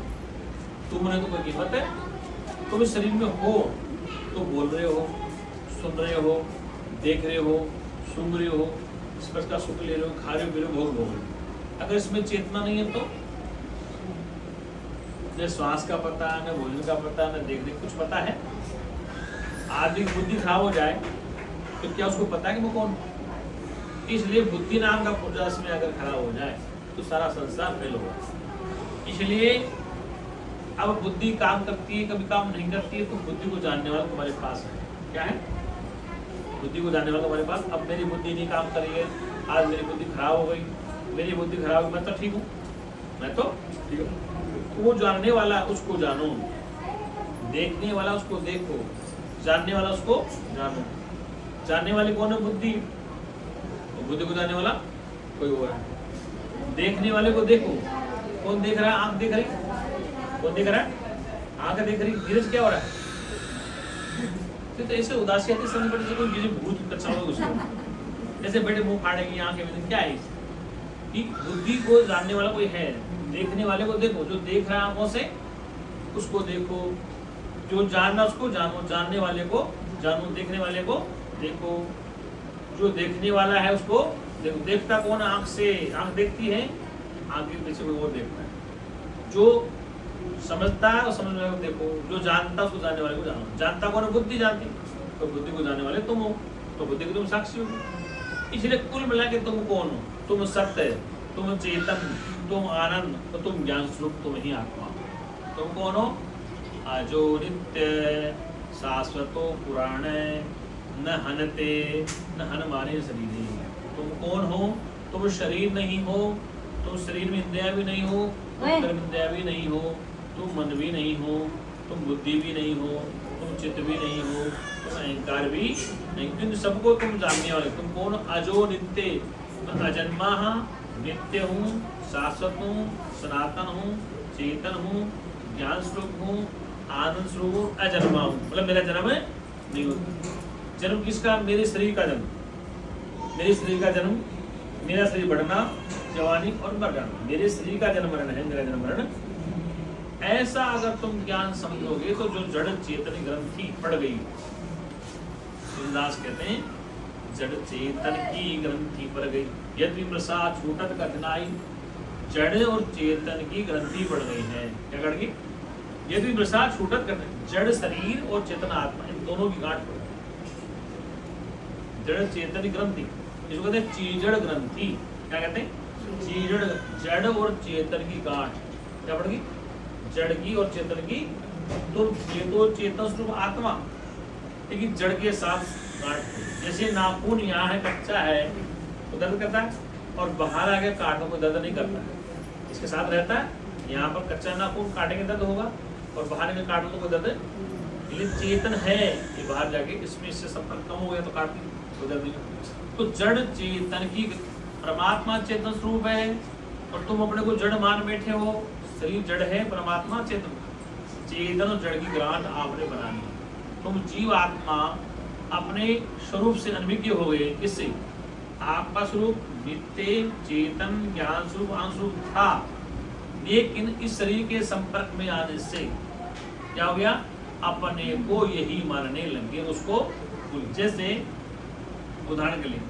तुम नहीं तो कोई कीमत है। तुम इस शरीर में हो तो बोल रहे हो, सुन रहे हो, देख रहे हो, सुन रहे हो, स्पर्श का सुख ले रहे हो, खा रहे हो, पी रहे हो, भोग रहे हो। अगर इसमें चेतना नहीं है तो न श्वास का पता, न भोजन का पता, न देखने कुछ पता है। आदमी की बुद्धि खराब हो जाए तो क्या उसको पता है कि मैं कौन? इसलिए बुद्धि नाम का पुर्जा में अगर खराब हो जाए तो सारा संसार फेल होगा। इसलिए अब बुद्धि काम करती है, कभी काम नहीं करती है, तो बुद्धि को जानने वाला तुम्हारे पास है। क्या है? बुद्धि को जानने वाला तुम्हारे पास। अब मेरी बुद्धि नहीं काम कर रही है, आज मेरी बुद्धि खराब हो गई, मेरी बुद्धि खराब, मैं तो ठीक हूँ, मैं तो ठीक हूँ। वो जानने वाला उसको जानो, देखने वाला उसको देखो, जानने वाला उसको जानो। जानने वाले कौन है? बुद्धि। तो बुद्धि को जानने वाला कोई और है। देखने वाले को देखो, कौन देख रहा है? आंख देख रही, कौन देख रहा है? आंख देख रही। धीरज क्या हो रहा है? तो ऐसे उदासी आती समझ पड़े जैसे कोई भूत कच्चा हो उसको, जैसे बेटे मुंह फाड़ेगी, आंखें में क्या है? कि बुद्धि को जानने वाला कोई है। देखने वाले को देखो, जो देख रहा है आंखों से उसको देखो, जो जानना उसको जानो, जानने वाले को जानो, देखने वाले को देखो, जो देखने वाला है उसको देखो। देखता कौन? आंख से, आंख देखती है, आंख के पीछे कोई और देखता है। जो समझता है और समझने वाले को देखो, जो जानता है उसको जानने वाले को जानो। जानता कौन है? बुद्धि जानती, तो बुद्धि को जानने वाले तुम हो, तो बुद्धि के तुम साक्षी हो। इसलिए कुल मिला के तुम कौन हो? तुम सत्य, तुम चेतन, तुम आनंद, तो तुम ज्ञान स्वरूप, तुम ही आत्मा। तुम कौन हो? अजो नित्य शाश्वतो पुराण न हनते न हन माने शरीर। तुम कौन हो? तुम शरीर नहीं हो, तुम शरीर में इंद्रिया भी नहीं हो, तुम कर्म इंद्रिया भी नहीं हो, तुम मन भी नहीं हो, तुम बुद्धि भी नहीं हो, तुम चित्त भी नहीं हो, तुम अहंकार भी नहीं, क्योंकि सबको तुम जानने वाले। तुम कौन? अजो नित्य, मैं अजन्मा नित्य हूँ, शाश्वत हूँ, सनातन हूँ, चेतन हूँ, ज्ञान स्वरूप हूँ, आनंद स्वरूप हूँ, अजन्मा हूँ। मतलब मेरा जन्म नहीं होता। जन्म किसका? मेरे शरीर का जन्म, मेरे शरीर का जन्म, मेरा शरीर बढ़ना, जवानी और मर जाना, मेरे शरीर का जन्म मरण है, मेरा जन्म मरण। ऐसा अगर तुम ज्ञान समझोगे तो जो जड़ चेतन ग्रंथि पड़ गई, तुलसीदास कहते हैं जड़ चेतन की ग्रंथि पड़ गई, यदि प्रसाद छूटत कठिनाई, जड़ और चेतन की ग्रंथि पड़ गई है। क्या कर गई? यदि प्रसाद छूटत कठिनाई, जड़ शरीर और चेतन आत्मा, इन दोनों की गांठ पड़ गई। जड़ चेतन ग्रंथि, इसको कहते हैं चीजड़ ग्रंथि। क्या कहते हैं? चीजड़, जड़ और चेतन की गांठ क्या पड़ गई? जड़ की और चेतन की। तो चेतन स्वरूप आत्मा, लेकिन जड़ के साथ गांठ। जैसे नाखून यहाँ है, कच्चा है तो दर्द करता है, और बाहर आके काटो को दर्द नहीं करता है, इसके साथ रहता है। यहाँ पर कच्चा नाखून काटेंगे दर्द होगा, और बाहर में काट लो तो दर्द, लेकिन चेतन है ये बाहर जाके इसमें इससे संपर्क कम हो गया तो काट तो दर्द नहीं। तो जड़ चेतन की, परमात्मा चेतन स्वरूप है, और तुम अपने को जड़ मान बैठे हो। शरीर जड़ है, परमात्मा चेतन, चेतन और जड़ की गांठ आपने बनानी है। तुम जीव आत्मा अपने स्वरूप से अनभिज्ञ हो गए। किससे? आपका स्वरूप नित्य चेतन ज्ञान स्वरूप आनंद स्वरूप था, लेकिन इस शरीर के संपर्क में आने से क्या हो गया? अपने को यही मानने लगे, उसको। जैसे उदाहरण के लिए,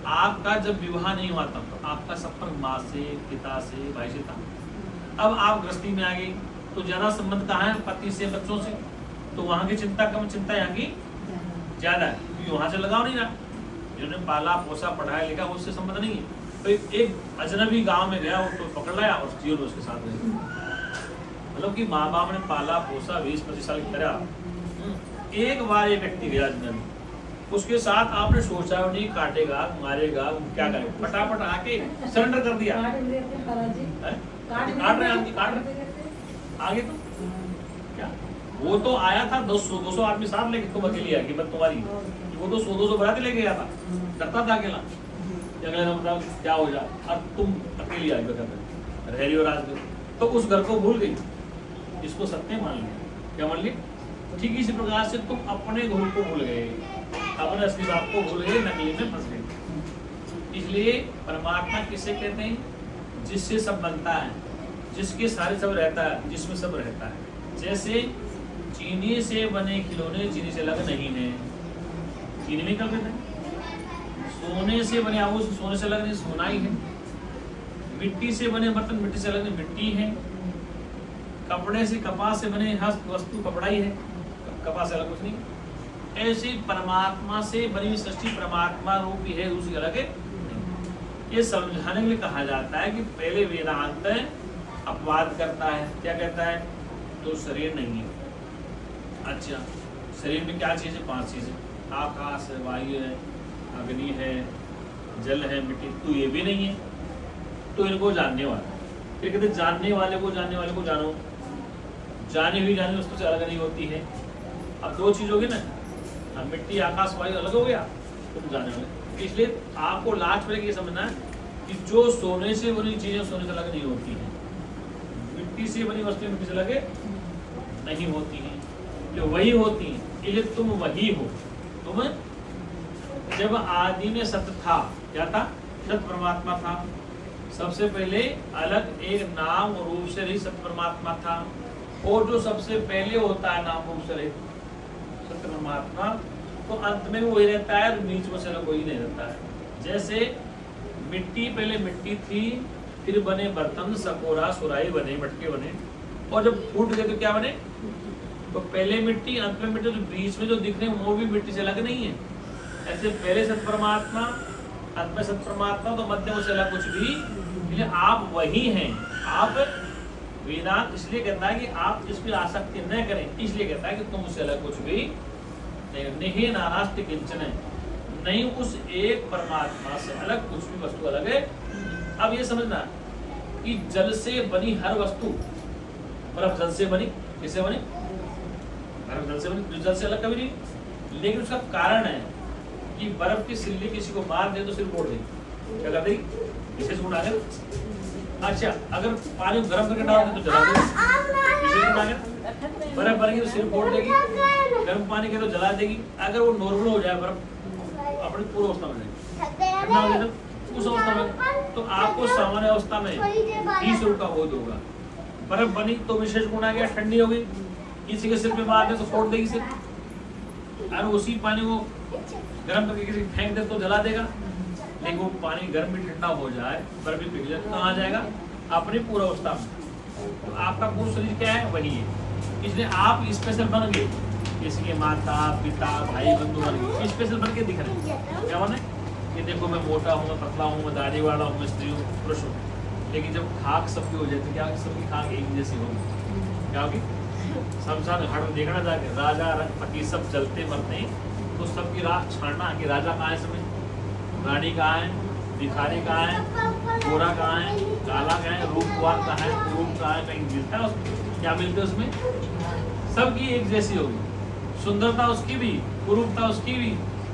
आपका जब विवाह नहीं हुआ था तो आपका संपर्क माँ से, पिता से, भाई से था। अब आप गृहस्थी में आ गई तो ज्यादा संबंध कहाँ है? पति से, बच्चों से। तो वहां की चिंता कम, चिंता यहाँ की ज्यादा है, क्योंकि वहां से लगाव नहीं रहा। जिन्होंने पाला पोसा पढ़ाया लिखा, उससे संबंध नहीं है। तो एक अजनबी गांव में गया, वो तो पकड़ लाया और जीवन उसके साथ रहे। मतलब कि माँ बाप ने पाला पोसा 20-25 साल की तरह। एक बार एक व्यक्ति गया अजनबी, उसके साथ आपने सोचा नहीं काटेगा, मारेगा, क्या करेगा? फटाफट आके सरेंडर कर दिया। काट रहे आगे तो क्या? वो तो आया था 200 आदमी साथ लेके, तुम अकेली आएगी बस तुम्हारी। वो तो 100-200 बराती लेके गया था, डरता था अकेला, अगले मतलब क्या हो जाए। अब तुम अकेली आई रह रही हो राज में, तो उस घर को भूल गई, इसको सत्य मान लिया। क्या मान लिया? ठीक इसी प्रकार से तुम अपने गुरु को भूल गए, अपने असली बाप को भूल गए, नकली में फंस गए। इसलिए परमात्मा किसे कहते हैं? जिससे सब बनता है, जिसके सारे सब रहता है, जिसमें सब रहता है। जैसे चीनी से बने खिलौने चीनी से अलग नहीं है, चीनी में कल है। सोने से बने आभूषण सोने से अलग नहीं, सोना ही है। मिट्टी से बने बर्तन मिट्टी से अलग नहीं, मिट्टी है। कपड़े से, कपास से बने हस्त वस्तु कपड़ा ही है, कपास से अलग कुछ नहीं। ऐसे परमात्मा से बनी सृष्टि परमात्मा रूपी है, दूसरी अलग है। ये समझाने के लिए कहा जाता है कि पहले वेदांत अपवाद करता है। क्या कहता है? तो शरीर नहीं है। अच्छा, शरीर में क्या चीज़ है? 5 चीज़ें, आकाश है, वायु है, अग्नि है, जल है, मिट्टी। तो ये भी नहीं है, तो इनको जानने वाला। फिर कहते जानने वाले को जानो। जानी हुई जानी वस्तु से अलग नहीं होती है। अब 2 चीज होगी ना, अब मिट्टी आकाश वायु अलग हो गया, तुम जाने वाले। इसलिए आपको लास्ट में ये समझना है कि जो सोने से बनी चीजें सोने से अलग नहीं होती हैं, मिट्टी से बनी वस्तुएं मिट्टी से अलग नहीं होती हैं, जो वही होती हैं। इसलिए तुम वही हो। तुम जब आदि में सत्य था, क्या था? सत्य परमात्मा था। सबसे पहले अलग एक नाम और रूप से रही सत्य परमात्मा था, और जो सबसे पहले होता है नाम रूप से रही सत्य परमात्मा, तो अंत में वही रहता है, बीच में से अलग कोई नहीं रहता है। जैसे मिट्टी पहले मिट्टी थी, फिर बने बर्तन, सकोरा, सुराही बने, मटके बने, और जब फूट गए तो क्या बने? तो पहले मिट्टी, अंत में मिट्टी। तो बीच में जो दिख रहे हैं वो भी मिट्टी से अलग नहीं है। ऐसे पहले सत्य परमात्मा, अंत में सत्य परमात्मा, तो मध्य से अलग कुछ भी। इसलिए आप वही हैं। आप वेदांत इसलिए कहता है कि आप इस पर आसक्ति न करें, इसलिए कहता है कि तुम उससे अलग कुछ भी नहीं, नाराष्ट किंचन है, नहीं उस एक परमात्मा से अलग कुछ भी वस्तु अलग है। अब ये समझना कि जल से बनी हर वस्तु, बर्फ जल से बनी, किससे बनी? बर्फ जल से बनी, जल से अलग कभी नहीं। लेकिन उसका कारण है कि बर्फ की सिल्ली किसी को मार दे तो सिर फोड़ देगी, क्या कर देगी? विशेष गुण आ गया। अच्छा, अगर पानी गर्म करके डाल दे तो जला देगी, विशेष गुण आ गया। बर्फ बनेगी तो सिर फोड़ देगी, गर्म पानी के तो जला देगी। अगर वो नॉर्मल हो जाए बर्फ, अपनी पूर्व अवस्था में जाएगी, ठंडा हो जाए उस अवस्था में, तो आपको सामान्य अवस्था में 30 रूप का बोध होगा। बर्फ बनी तो विशेष गुण आ गया, ठंडी हो गई, किसी के सिर पे मार दे तो फोड़ देगी सिर, और उसी पानी को गर्म करके किसी फेंक दे तो जला देगा। लेकिन वो पानी गर्म भी ठंडा हो जाए, बर्फ भी पिघल जाए, कहाँ जाएगा? अपनी पूर्व अवस्था में। तो आपका पूर्व शरीर क्या है? वही है। इसलिए आप स्पेशल बन गए, किसी के माता पिता भाई बंधु बन गए, स्पेशल बन के दिख रहे हैं। क्या माने? ये देखो मैं मोटा हूँ, मैं पतला हूँ, मैं दाढ़ी वाला हूँ, मैं स्त्री हूँ, पुरुष हूँ। लेकिन जब खाक सबकी हो जाती है, क्या सबकी खाक एक जैसी होगी? क्या होगी? शमशान घाट में देखना जाके, राजा रंगपति सब जलते मरते हैं, तो सबकी राख छाड़ना कि राजा कहाँ है, समय रानी कहाँ है, भिखारी कहाँ है, गोरा कहाँ है, काला कहाँ है, रूपवान कहाँ है, रूप कहाँ है, कहीं मिलता है उसमें? क्या मिलते है उसमें? सबकी एक जैसी होगी, सुंदरता उसकी भी, कुरूपता उसकी भी,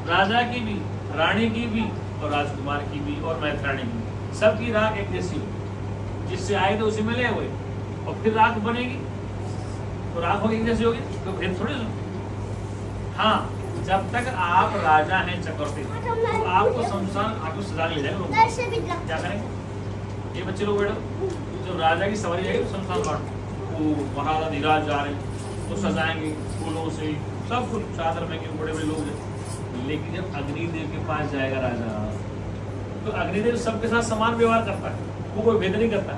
राजा की भी, रानी की भी, और राजकुमार की भी, और मैत्राणी की भी, सबकी राख एक जैसी होगी। जिससे आए तो उसी में ले हुए, और फिर राख बनेगी तो राख होगी एक जैसी होगी, तो फिर थोड़ी। हाँ, जब तक आप राजा हैं चक्रवर्ती, तो आपको शमशान आपको सजा ले जाएगा। क्या करेंगे? ये बच्चे लोग बैठो, जब राजा की सवारी जाएगी तो शमशान घाट, वो महाराजा धीराज जा रहे हैं तो सजाएंगे फूलों से, सब कुछ चादर में के बड़े बड़े लोग हैं। लेकिन जब अग्निदेव के पास जाएगा राजा, तो अग्निदेव सबके साथ समान व्यवहार करता है, वो कोई भेद नहीं करता।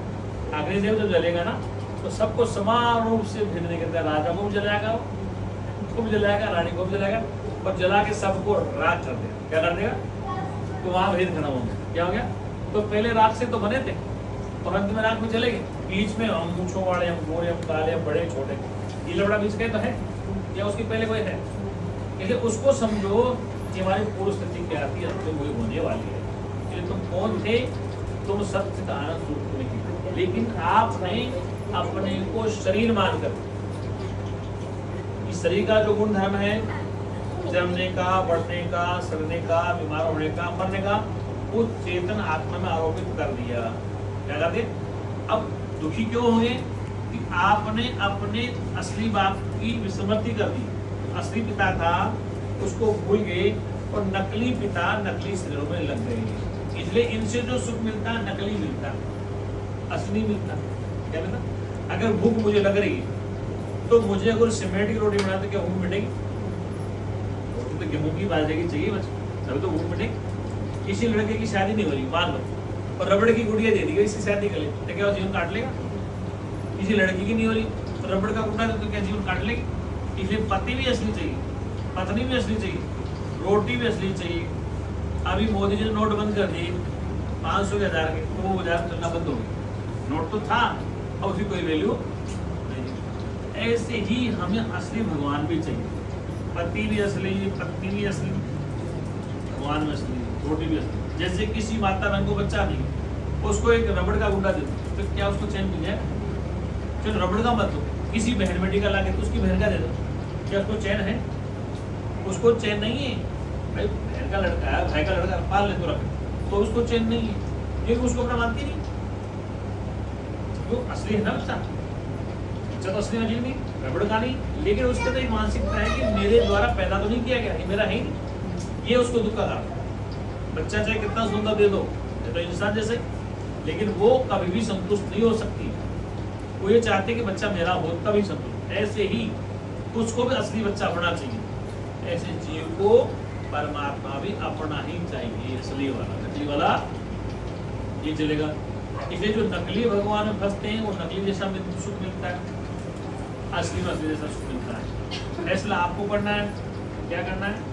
अग्निदेव जब जलेगा ना, तो सबको समान रूप से भेद नहीं करता। राजा को भी जलाएगा, उसको भी जलाएगा, रानी को भी जलाएगा, और जला के सबको राख कर देगा। क्या कर देगा? तो वहां भेद खत्म हो गया। क्या हो गया? तो पहले राख से तो बने थे, और अंत में राख में चले गए। बीच में हम मूंछों वाले, हम गोरे, हम काले, हम बड़े छोटे, ये लबड़ा बीच का तो है, या उसकी पहले कोई है? इसलिए उसको समझो कि हमारी पूर्व स्थिति क्या आती है, तो वही होने वाली है। इसलिए तुम कौन थे? तुम सत्य का आनंद रूप में थे, लेकिन आपने अपने को शरीर मानकर, इस शरीर का जो गुण धर्म है, जमने का, बढ़ने का, सड़ने का, बीमार होने का, मरने का, वो चेतन आत्मा में आरोपित कर दिया। क्या कर दिया? अब दुखी क्यों हो गए? कि आपने अपने असली बाप की विस्मृति कर दी। असली पिता था उसको भूल गए, और नकली पिता नकली शरीरों में लग गए। इसलिए इनसे जो सुख मिलता नकली मिलता, असली मिलता। क्या मिलता? अगर भूख मुझे लग रही है, तो मुझे अगर सीमेंट की रोटी बना तो क्या भूख मिटेगी? तो गेहूं की बाजरे की चाहिए बस, तभी तो भूख मिटेगी। किसी लड़के की शादी नहीं हो रही, मान लो, और रबड़ की गुड़िया दे दी गई, इसकी शादी कर ले, तो क्या जीवन काट लेगा? किसी लड़की की नहीं हो रही, तो रबड़ का गुड्डा दे तो क्या जीवन काट लेगी? इसलिए पति भी असली चाहिए, पत्नी भी असली चाहिए, रोटी भी असली चाहिए। अभी मोदी जी ने नोट बंद कर दिए 500 के 1000 के, तो वो बाजार चलना बंद हो गया। नोट तो था और उसकी कोई वैल्यू नहीं। ऐसे ही हमें असली भगवान भी चाहिए, पति भी असली, पत्नी भी असली, भगवान भी असली, रोटी भी असली। जैसे किसी माता बहन को बच्चा नहीं, उसको एक रबड़ का गुड्डा दे दो, तो क्या उसको चैन मिल जाएगा? चलो रबड़ का मत दो, किसी बहन बेटी का ला के तो उसकी बहन का दे दो, क्या उसको चैन है? उसको चैन नहीं है। भाई बहन का लड़का है, भाई का लड़का पाल ले तो रख, तो उसको चैन नहीं है, क्योंकि उसको अपना मानती नहीं। तो असली है ना बच्चा, बच्चा तो असली अजीब नहीं, रबड़ का नहीं, लेकिन उसके तो एक मानसिकता है कि मेरे द्वारा पैदा तो नहीं किया गया, ये मेरा है ही नहीं। ये उसको दुख का कारण। बच्चा चाहे कितना सुंदर दे दो, तो इंसान जैसे, लेकिन वो कभी भी संतुष्ट नहीं हो सकती। वो ये चाहते कि बच्चा मेरा हो तभी संतुष्ट। ऐसे ही उसको भी असली बच्चा अपना चाहिए। ऐसे जीव को परमात्मा भी अपना ही चाहिए, असली वाला। नकली वाला ये चलेगा। इसलिए जो नकली भगवान में फंसते हैं, वो नकली जैसा सुख मिलता है, असली में असली जैसा सुख मिलता है। फैसला आपको करना है, क्या करना है?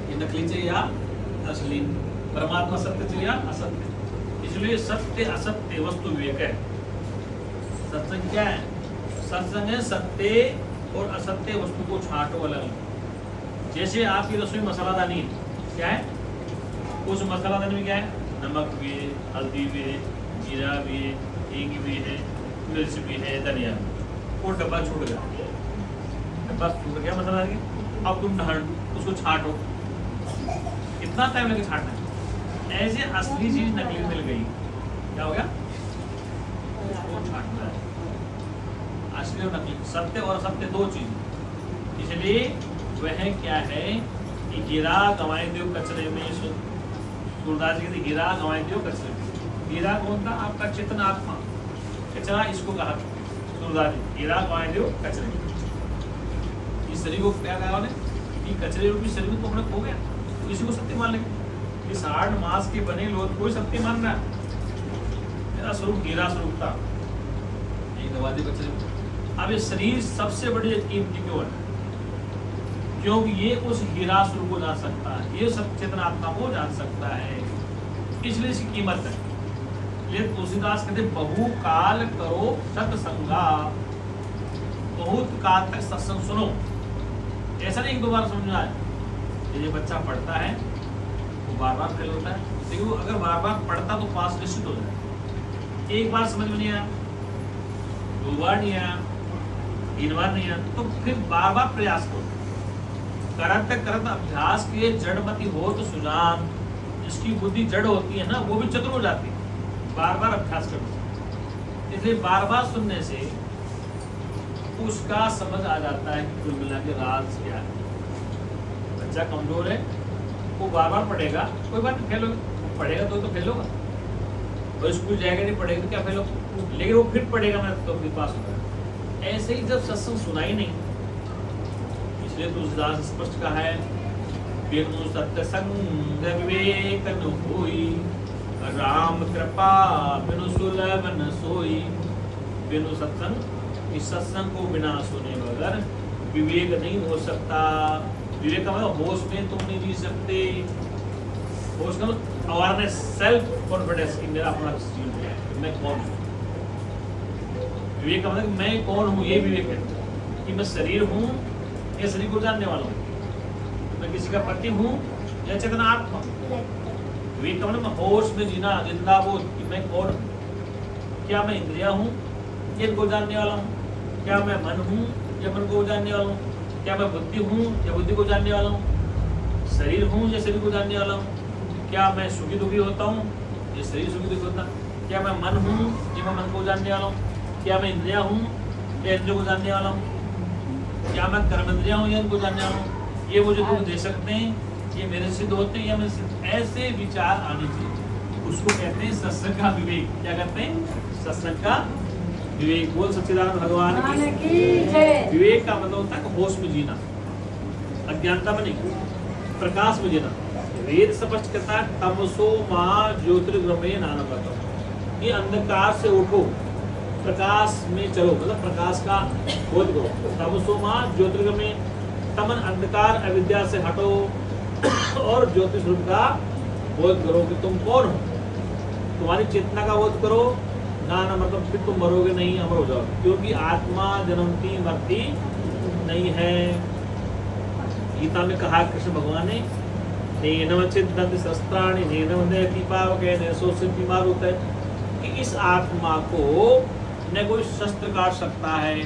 ये नकली चाहिए या असली? परमात्मा सत्य चाहिए या असत्य? इसलिए सत्य असत्य वस्तु विवेक है। सत्संग क्या है? सत्संग है सत्य और असत्य वस्तु को छांटो अलग। जैसे आपकी रसोई मसालादानी है, क्या है? उस मसाला दाने में क्या है, नमक भी है, हल्दी भी है, जीरा भी है, हींग भी है, मिर्च भी है, धनिया भी। वो डब्बा छूट गया, डब्बा छूट गया मसाला के। अब तुम उसको छांटो, कितना टाइम लगे छांटना है। ऐसे असली चीज नकली मिल गई, क्या हो गया, उसको छांटना है। असली और नकली, सत्य और असत्य दो चीज। इसलिए वह क्या है कि हीरा गंवाए दो कचरे में, सूरदास जी कहते हीरा गंवाए दो कचरे में। हीरा कौन था, आपका चेतन आत्मा, कचरा इसको कहा सूरदास जी, हीरा गंवाए दो कचरे में। इस शरीर को क्या कहा उन्हें कि कचरे रूपी शरीर को हमने खो गया, तो इसी को सत्य मान लेंगे। इस 8 मास के बने लोग कोई सत्य मान रहा, मेरा स्वरूप हीरा स्वरूप था, ये गवा दे कचरे में। अब ये शरीर सबसे बड़ी कीमती क्यों है, क्योंकि ये उस हीरा स्वरूप को जान सकता है, ये सब चेतन आत्मा को जान सकता है, इसलिए इसकी कीमत है। लेकिन तुलसीदास कहते बहु काल करो सत्संगा, बहुत काल तक सत्संग सुनो। ऐसा नहीं 1-2 बार समझ में आए। ये बच्चा पढ़ता है वो बार बार फेल होता है, लेकिन वो अगर बार बार पढ़ता तो पास निश्चित हो जाए। एक बार समझ में नहीं आया, 2 बार नहीं आया, 3 बार नहीं आया, तो फिर बार बार प्रयास करो। करत करत अभ्यास के जड़मती हो तो सुजान, जिसकी बुद्धि जड़ होती है ना वो भी चतुर हो जाती है, बार बार अभ्यास करने। इसलिए बार बार सुनने से उसका समझ आ जाता है कि कुल मिला के राज क्या है। बच्चा कमजोर है, वो बार बार पढ़ेगा, कोई बात नहीं, फेल होगा, पढ़ेगा तो फेल होगा, और स्कूल जाएगा नहीं पढ़ेगा तो क्या फेल होगा, लेकिन वो फिर पढ़ेगा मैं तो फिर पास होगा। ऐसे ही जब सत्संग सुनाई नहीं, इसलिए तुलसीदास स्पष्ट कहा है, बिनु सत्संग विवेक न होई, राम कृपा बिनु सुलभ न सोई। बिनु सत्संग, इस सत्संग को बिना सुने बगैर विवेक नहीं हो सकता। विवेक का मतलब होश में तुम नहीं जी सकते, होश का अवेयरनेस, सेल्फ कॉन्फिडेंस कि मेरा अपना जीवन है, मैं कौन हूँ। विवेक का मतलब मैं कौन हूँ, ये विवेक है कि मैं शरीर हूँ या शरीर को जानने वाला हूँ, मैं किसी का पति हूँ या चेतन आत्मा। विवेक का मतलब होश में जीना, जिंदा बोध कि मैं कौन हूँ। क्या मैं इंद्रिया हूँ या इनको जानने वाला हूँ, क्या मैं मन हूँ या मन को जानने वाला हूँ, क्या मैं बुद्धि हूँ या बुद्धि को जानने वाला हूँ, शरीर हूँ या शरीर को जानने वाला हूँ, क्या मैं सुखी दुखी होता हूँ या शरीर सुखी दुखी होता, क्या मैं मन हूँ या मैं मन को जानने वाला हूँ, क्या मैं इंद्रिया हूँ या इंद्रियों को जानने वाला हूँ, क्या मैं कर्मेंद्रिया हूँ या इनको जानने वाला हूँ, ये मुझे दुख दे सकते हैं, ये मेरे सिद्ध होते हैं या मेरे सिद्ध। ऐसे विचार आने चाहिए, उसको कहते हैं सत्संग का विवेक। क्या कहते हैं, सत्संग का विवेक। बोल सच्चिदानंद भगवान की जय। विवेक का मतलब होता है होश में जीना, अज्ञानता में नहीं, प्रकाश में जीना। वेद स्पष्ट कहता है तमसो मां ज्योतिर्गमय नानम, ये अंधकार से उठो प्रकाश में चलो, मतलब प्रकाश का बोध करो। तमसो मां ज्योतिर्गमय, तमन अंधकार अविद्या से हटो और ज्योतिष रूप का बोध करो कि तुम कौन हो, तुम्हारी चेतना का बोध करो। ना मतलब फिर तुम मरोगे नहीं, अमर हो जाओगे, क्योंकि आत्मा जन्मती मरती नहीं है। गीता में कहा कृष्ण भगवान ने, नैनम छिद्यन्ति शस्त्राणि नैनम नयति पावके नैसो सिद्धिमारुते, कि इस आत्मा को न कोई शस्त्र काट सकता है,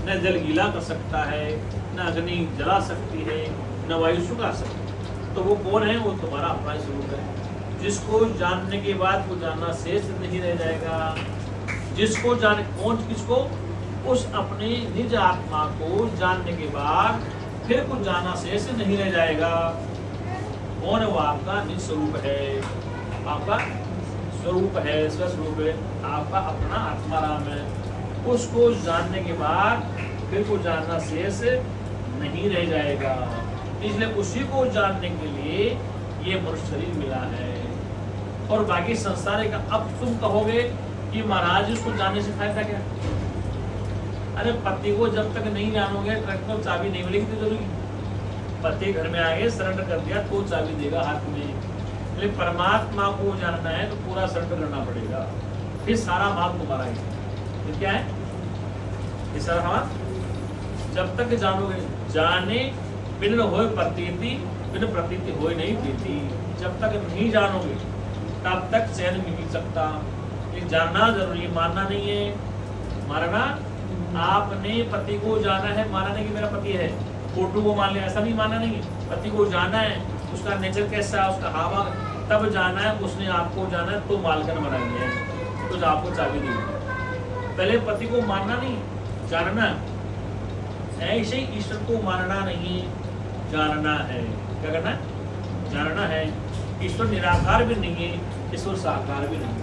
न जल गीला कर सकता है, न अग्नि जला सकती है, न वायु सुखा सकती है। तो वो कौन है, वो तुम्हारा अपना स्वरूप है, जिसको जानने के बाद वो जानना शेष नहीं रह जाएगा। जिसको जाने, कौन किसको, उस अपने निज आत्मा को जानने के बाद फिर कुछ जाना शेष नहीं रह जाएगा। कौन है वो, आपका निज स्वरूप है, आपका स्वरूप है, स्वस्वरूप है, आपका अपना आत्माराम है। उसको जानने के बाद फिर कुछ जानना शेष नहीं रह जाएगा। इसलिए उसी को जानने के लिए ये मनुष्य शरीर मिला है, और बाकी संसार का। अब तुम कहोगे कि महाराज उसको जानने से फायदा क्या? अरे पति को जब तक नहीं जानोगे, ट्रक में चाबी नहीं मिलेगी तो जरूरी। पति घर में आए, सरेंडर कर दिया तो चाबी देगा हाथ में। इसलिए परमात्मा को जानना है तो पूरा सरेंडर करना पड़ेगा, फिर सारा माल तुम्हारा ही। तो क्या है ये सारा माल? जब तक जानोगे, जाने बिन होए प्रतीति, बिन प्रतीति होए नहीं प्रीति। जब तक नहीं जानोगे तब तक चैन नहीं मिल सकता। ये जानना जरूरी है, मानना नहीं है। मानना, आपने पति को जाना है, माना नहीं कि मेरा पति है, फोटो को मान लिया, ऐसा नहीं माना नहीं है। पति को जाना है, उसका नेचर कैसा है, उसका हावा, तब जाना है। उसने आपको जाना है तो मालकन बनाएंगे, तो आपको चाबी दी। पहले पति को मानना नहीं, जानना। ऐसे ही ईश्वर को मानना नहीं, जानना है। क्या करना है? जानना है। ईश्वर निराकार भी नहीं है, ईश्वर साकार भी नहीं है।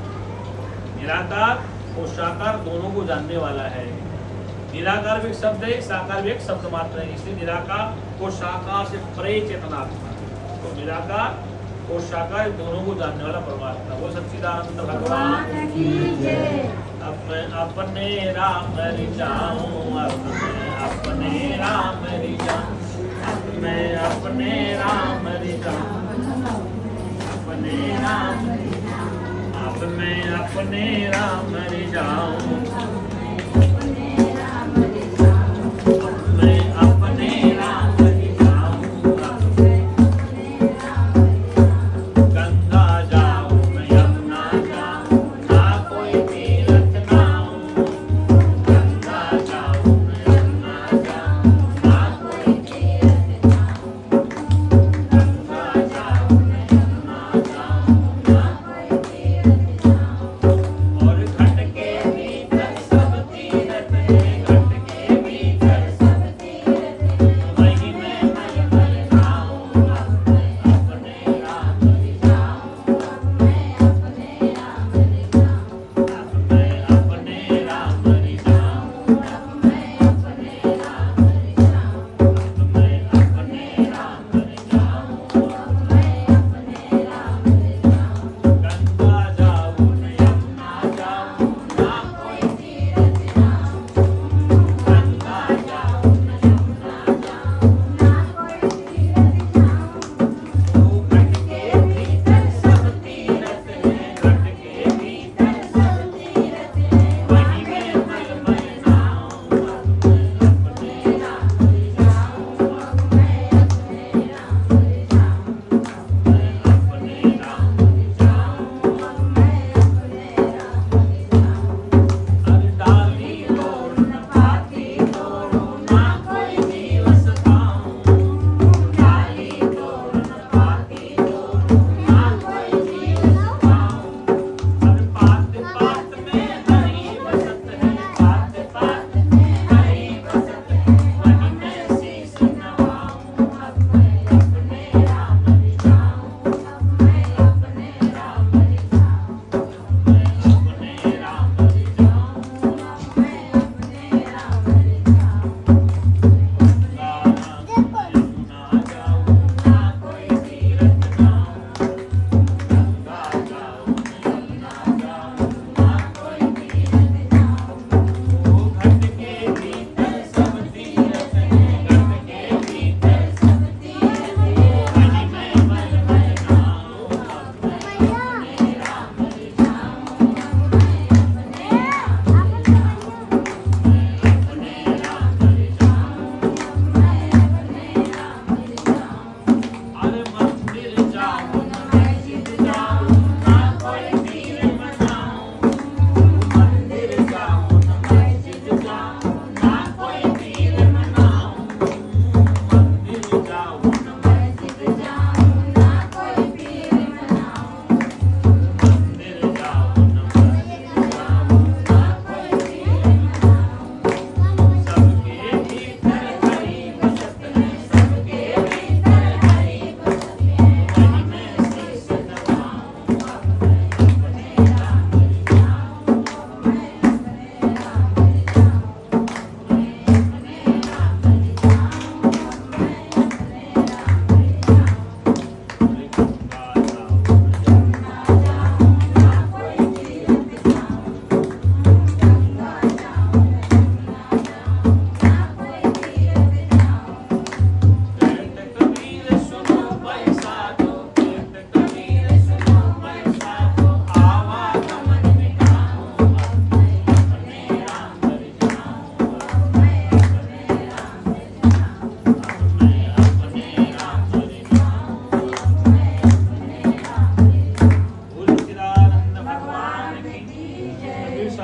निराकार और साकार दोनों को जानने वाला है। निराकार भी एक शब्द है, साकार भी एक शब्द मात्र है। इसलिए निराकार और साकार से परे चेतनात्मा। तो निराकार और साकार दोनों को जानने वाला परमात्मा वो सच्चिदानंद भगवान की जय। अपने राम रिझाऊं, अपने राम रिझाऊं, मैं अपने राम रिझाऊं, अपने राम, अब मैं अपने राम रिझाऊं, और घट के भीतर सब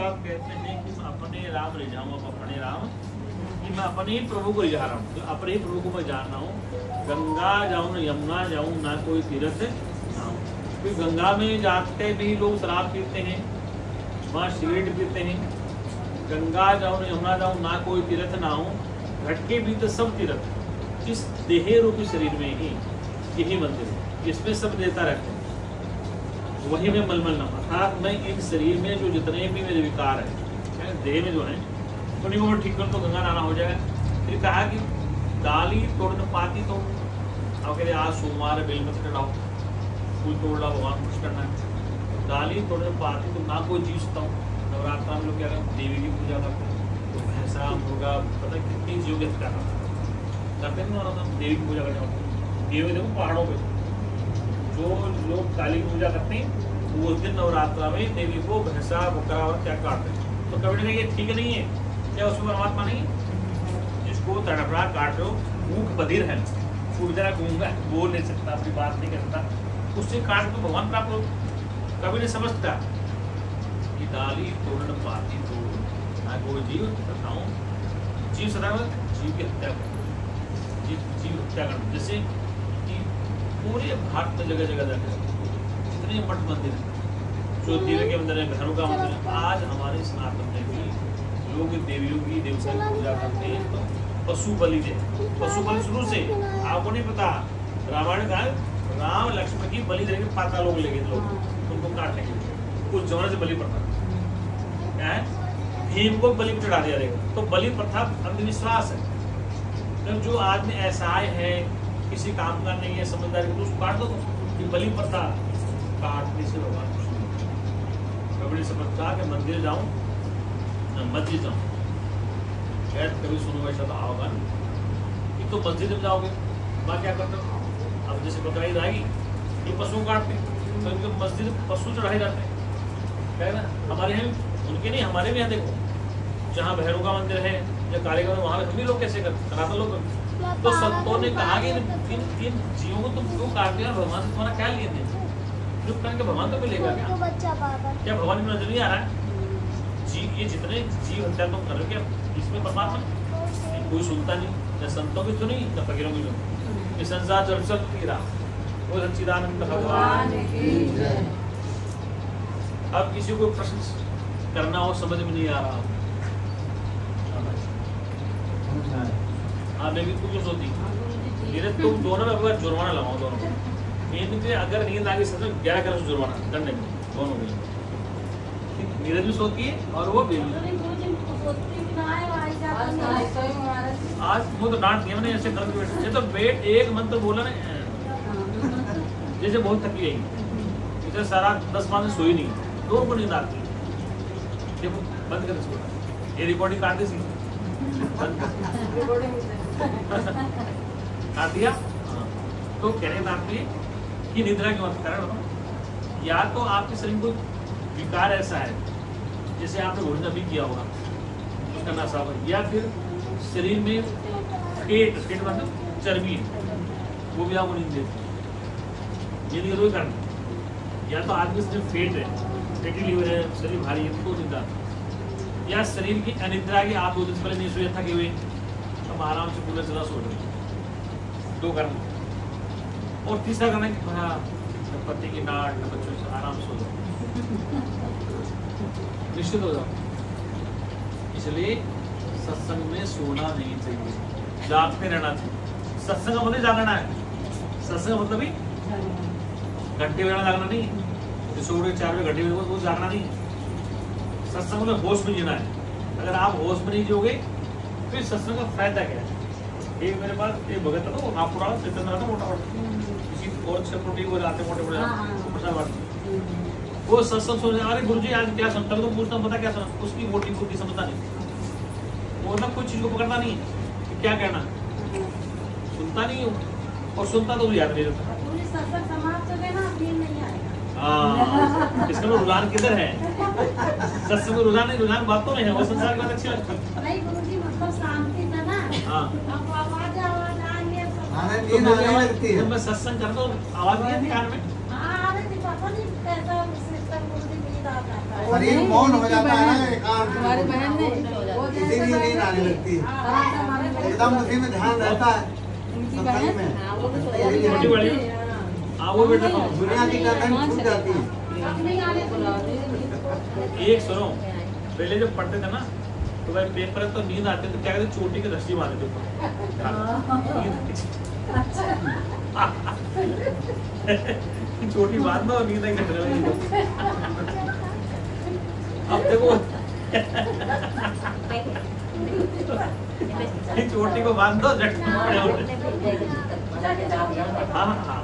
महाभारत कहते हैं कि मैं अपने राम रिझाऊं, अब अपने राम कि मैं अपने ही प्रभु को रिझा रहा हूँ, तो अपने ही प्रभु को मैं जान रहा हूँ। गंगा जाऊँ न यमुना जाऊँ, ना कोई तीर्थ ना हो। क्योंकि गंगा में जाते भी लोग शराब पीते हैं, वहाँ सिगरेट पीते हैं। गंगा जाऊँ न यमुना जाऊँ, ना कोई तीर्थ ना हो। घटके भी तो सब तीर्थ, इस देह रूपी शरीर में ही यही मंदिर है, इसमें सब देता रहते हैं। वही में मलमल न, अर्थात मैं इन शरीर में जो जितने भी मेरे विकार है देह में जो है उन्हीं को ठीक कर तो गंगा नहाना हो जाएगा। फिर कहा कि डाली तोड़ने पाती तो अब कह रहे आज सोमवार बेलपत्र चढ़ाओ, फूल तोड़ ला, भगवान कुछ करना है। डाली तोड़ने पाती तो ना कोई जीव सकता हूँ। नवरात्र में लोग क्या करते, देवी की पूजा करते हैं, तो भैंसा मुर्गा पता कितनी जीव की हत्या करते हैं। नवरात्र देवी की पूजा करने वाले देवी देखो पहाड़ों पर जो लोग काली की पूजा करते हैं, वो उस दिन नवरात्रा में देवी को भैंसा बकरा और क्या काटते हैं। तो कभी नहीं, ये ठीक नहीं है क्या? उसमें परमात्मा नहीं है? जिसको तड़पड़ा काट रहे हो, मुख बधिर है, फूट जरा गूंगा, बोल नहीं सकता, अपनी बात नहीं कर सकता, उससे काट तो भगवान प्राप्त हो। कभी नहीं समझता कि डाली तोड़न पाती तो ना कोई जीव बताऊं, जीव सदा जीव की हत्या कर, जीव हत्या कर। जैसे कि पूरे भारत में जगह जगह जाकर जितने मठ मंदिर है, जो देवी के मंदिर है, भैरव का मंदिर है, आज हमारे सनातन में भी लोग देवियों की देवता की पूजा करते हैं। तो पशु बलि दे, पशु बलि शुरू से आपको नहीं पता, रामायण का राम लक्ष्मण की बलि देने के पाता लोग लेंगे, लोग उनको काटने के लिए उस जमाने से बलि प्रथा क्या है, भीम को बलि चढ़ा दिया जाएगा। तो बलि प्रथा अंधविश्वास है। तो जो आदमी ऐसा है, किसी काम का नहीं है, समझदारी तो उसको काट दो। कि बलि प्रथा काटने से भगवान कुछ नहीं, कभी समझता कि मंदिर जाऊं मस्जिद जाऊँ, शायद कभी सुनो वैसा तो आओगा नहीं। एक तो मस्जिद में जाओगे, वहाँ क्या करते हो, अब जैसे बकरा ईद आएगी, ये पशुओं काटते हैं, तो इनके मस्जिद पशु चढ़ाए जाते हैं, क्या है ना। हमारे यहाँ उनके नहीं, हमारे भी यहाँ देखो, जहाँ भैरव का मंदिर है या कालीगंज में, वहाँ हम भी लोग कैसे करते, सनातन लोग। तो संतों ने कहा कि इन जीवों को तुम क्यों काट दिया, भगवान से तुम्हारा क्या लिए थे, चुप करके भगवान तो मिलेगा क्या? क्या भगवान की नजर नहीं आ रहा है? ये जितने जीव हत्या तुम कर रहे हो, इसमें परमात्मा कोई सुनता नहीं, न संतों की सुनी न फकीरों की सुनी। ये संसार जब सब रहा वो सच्चिदानंद भगवान। अब किसी को प्रश्न करना हो, समझ में नहीं आ रहा, हाँ बेबी तुम क्यों सोती, धीरे तुम दोनों में अगर जुर्माना लगाओ, दोनों इनके अगर नींद आगे सच 11 करोड़ जुर्माना दंड में दोनों में। नीरज भी सोती है और वो भी। आज वो तो डांट दिया मैंने, ऐसे करके बैठे तो बेट एक मंत्र बोला ना, जैसे बहुत थकी गई, इसे सारा 10 माह से सोई नहीं, दो को नींद आती। देखो बंद कर इसको, ये रिकॉर्डिंग काट दी, बंद कर काट दिया। तो कहने का आपके कि निद्रा क्यों कारण बताओ, या तो आपके शरीर को विकार ऐसा है, जैसे आपने भोजन अभी किया होगा उसका नशा हो, या फिर शरीर में पेट मतलब चर्बी है, वो भी आपको नींद देती है, ये नहीं कोई कारण। या तो आदमी से फेट है, फैटी लीवर है, शरीर भारी है, तो नींद आती है। या शरीर की अनिद्रा की, आप 2 दिन पहले नहीं सोए थके हुए, अब आराम से पूरा चला सो रहे, 2 कारण। और तीसरा कारण है कि पति की डांट, बच्चों से आराम से सो जाओ, निश्चित हो जाओ। इसलिए सत्संग में सोना नहीं चाहिए, जागते रहना चाहिए। सत्संग का मतलब जागना है, सत्संग का मतलब ही घंटे बजाना जागना नहीं, जैसे 4 बजे घंटे वो जागना नहीं। सत्संग में होश में जीना है। अगर आप होश में नहीं जियोगे फिर सत्संग का फायदा क्या है? एक मेरे पास एक भगत था, वो नागपुरा चेतन था, मोटा किसी और से प्रोटीन वो जाते मोटे प्रसाद बांटते, वो सत्संग सुन, अरे गुरुजी आज क्या सुनता, तो पूछता पता क्या सुना, उसकी मोटी मोटी समझता नहीं, वो ना कुछ चीज को पकड़ता नहीं है कि क्या कहना, सुनता नहीं हो, और सुनता तो याद नहीं रहता। हाँ, इसका रुझान किधर है? सत्संग में रुझान नहीं, रुझान बातों में है, वो संसार की बात अच्छी लगती है। नहीं गुरुजी, मतलब शांति था ना। हाँ, तो मैं सत्संग करता हूँ, आवाज नहीं आती कान में। शरीर मौन हो जाता है ना, एकांत। तुम्हारी बहन ने इसीलिए नींद आने लगती है, एकदम उसी में ध्यान रहता है। उनकी सत्संग बहन में छोटी बड़ी वो बेटा दुनिया की गर्दन छूट जाती है। एक सुनो, पहले जब पढ़ते थे ना तो भाई पेपर है तो नींद आती तो क्या कहते, चोटी की रस्सी बांधते थे चोटी बांध दो और नींद आई करते। अब देखो चोटी को बांध दो, हाँ हाँ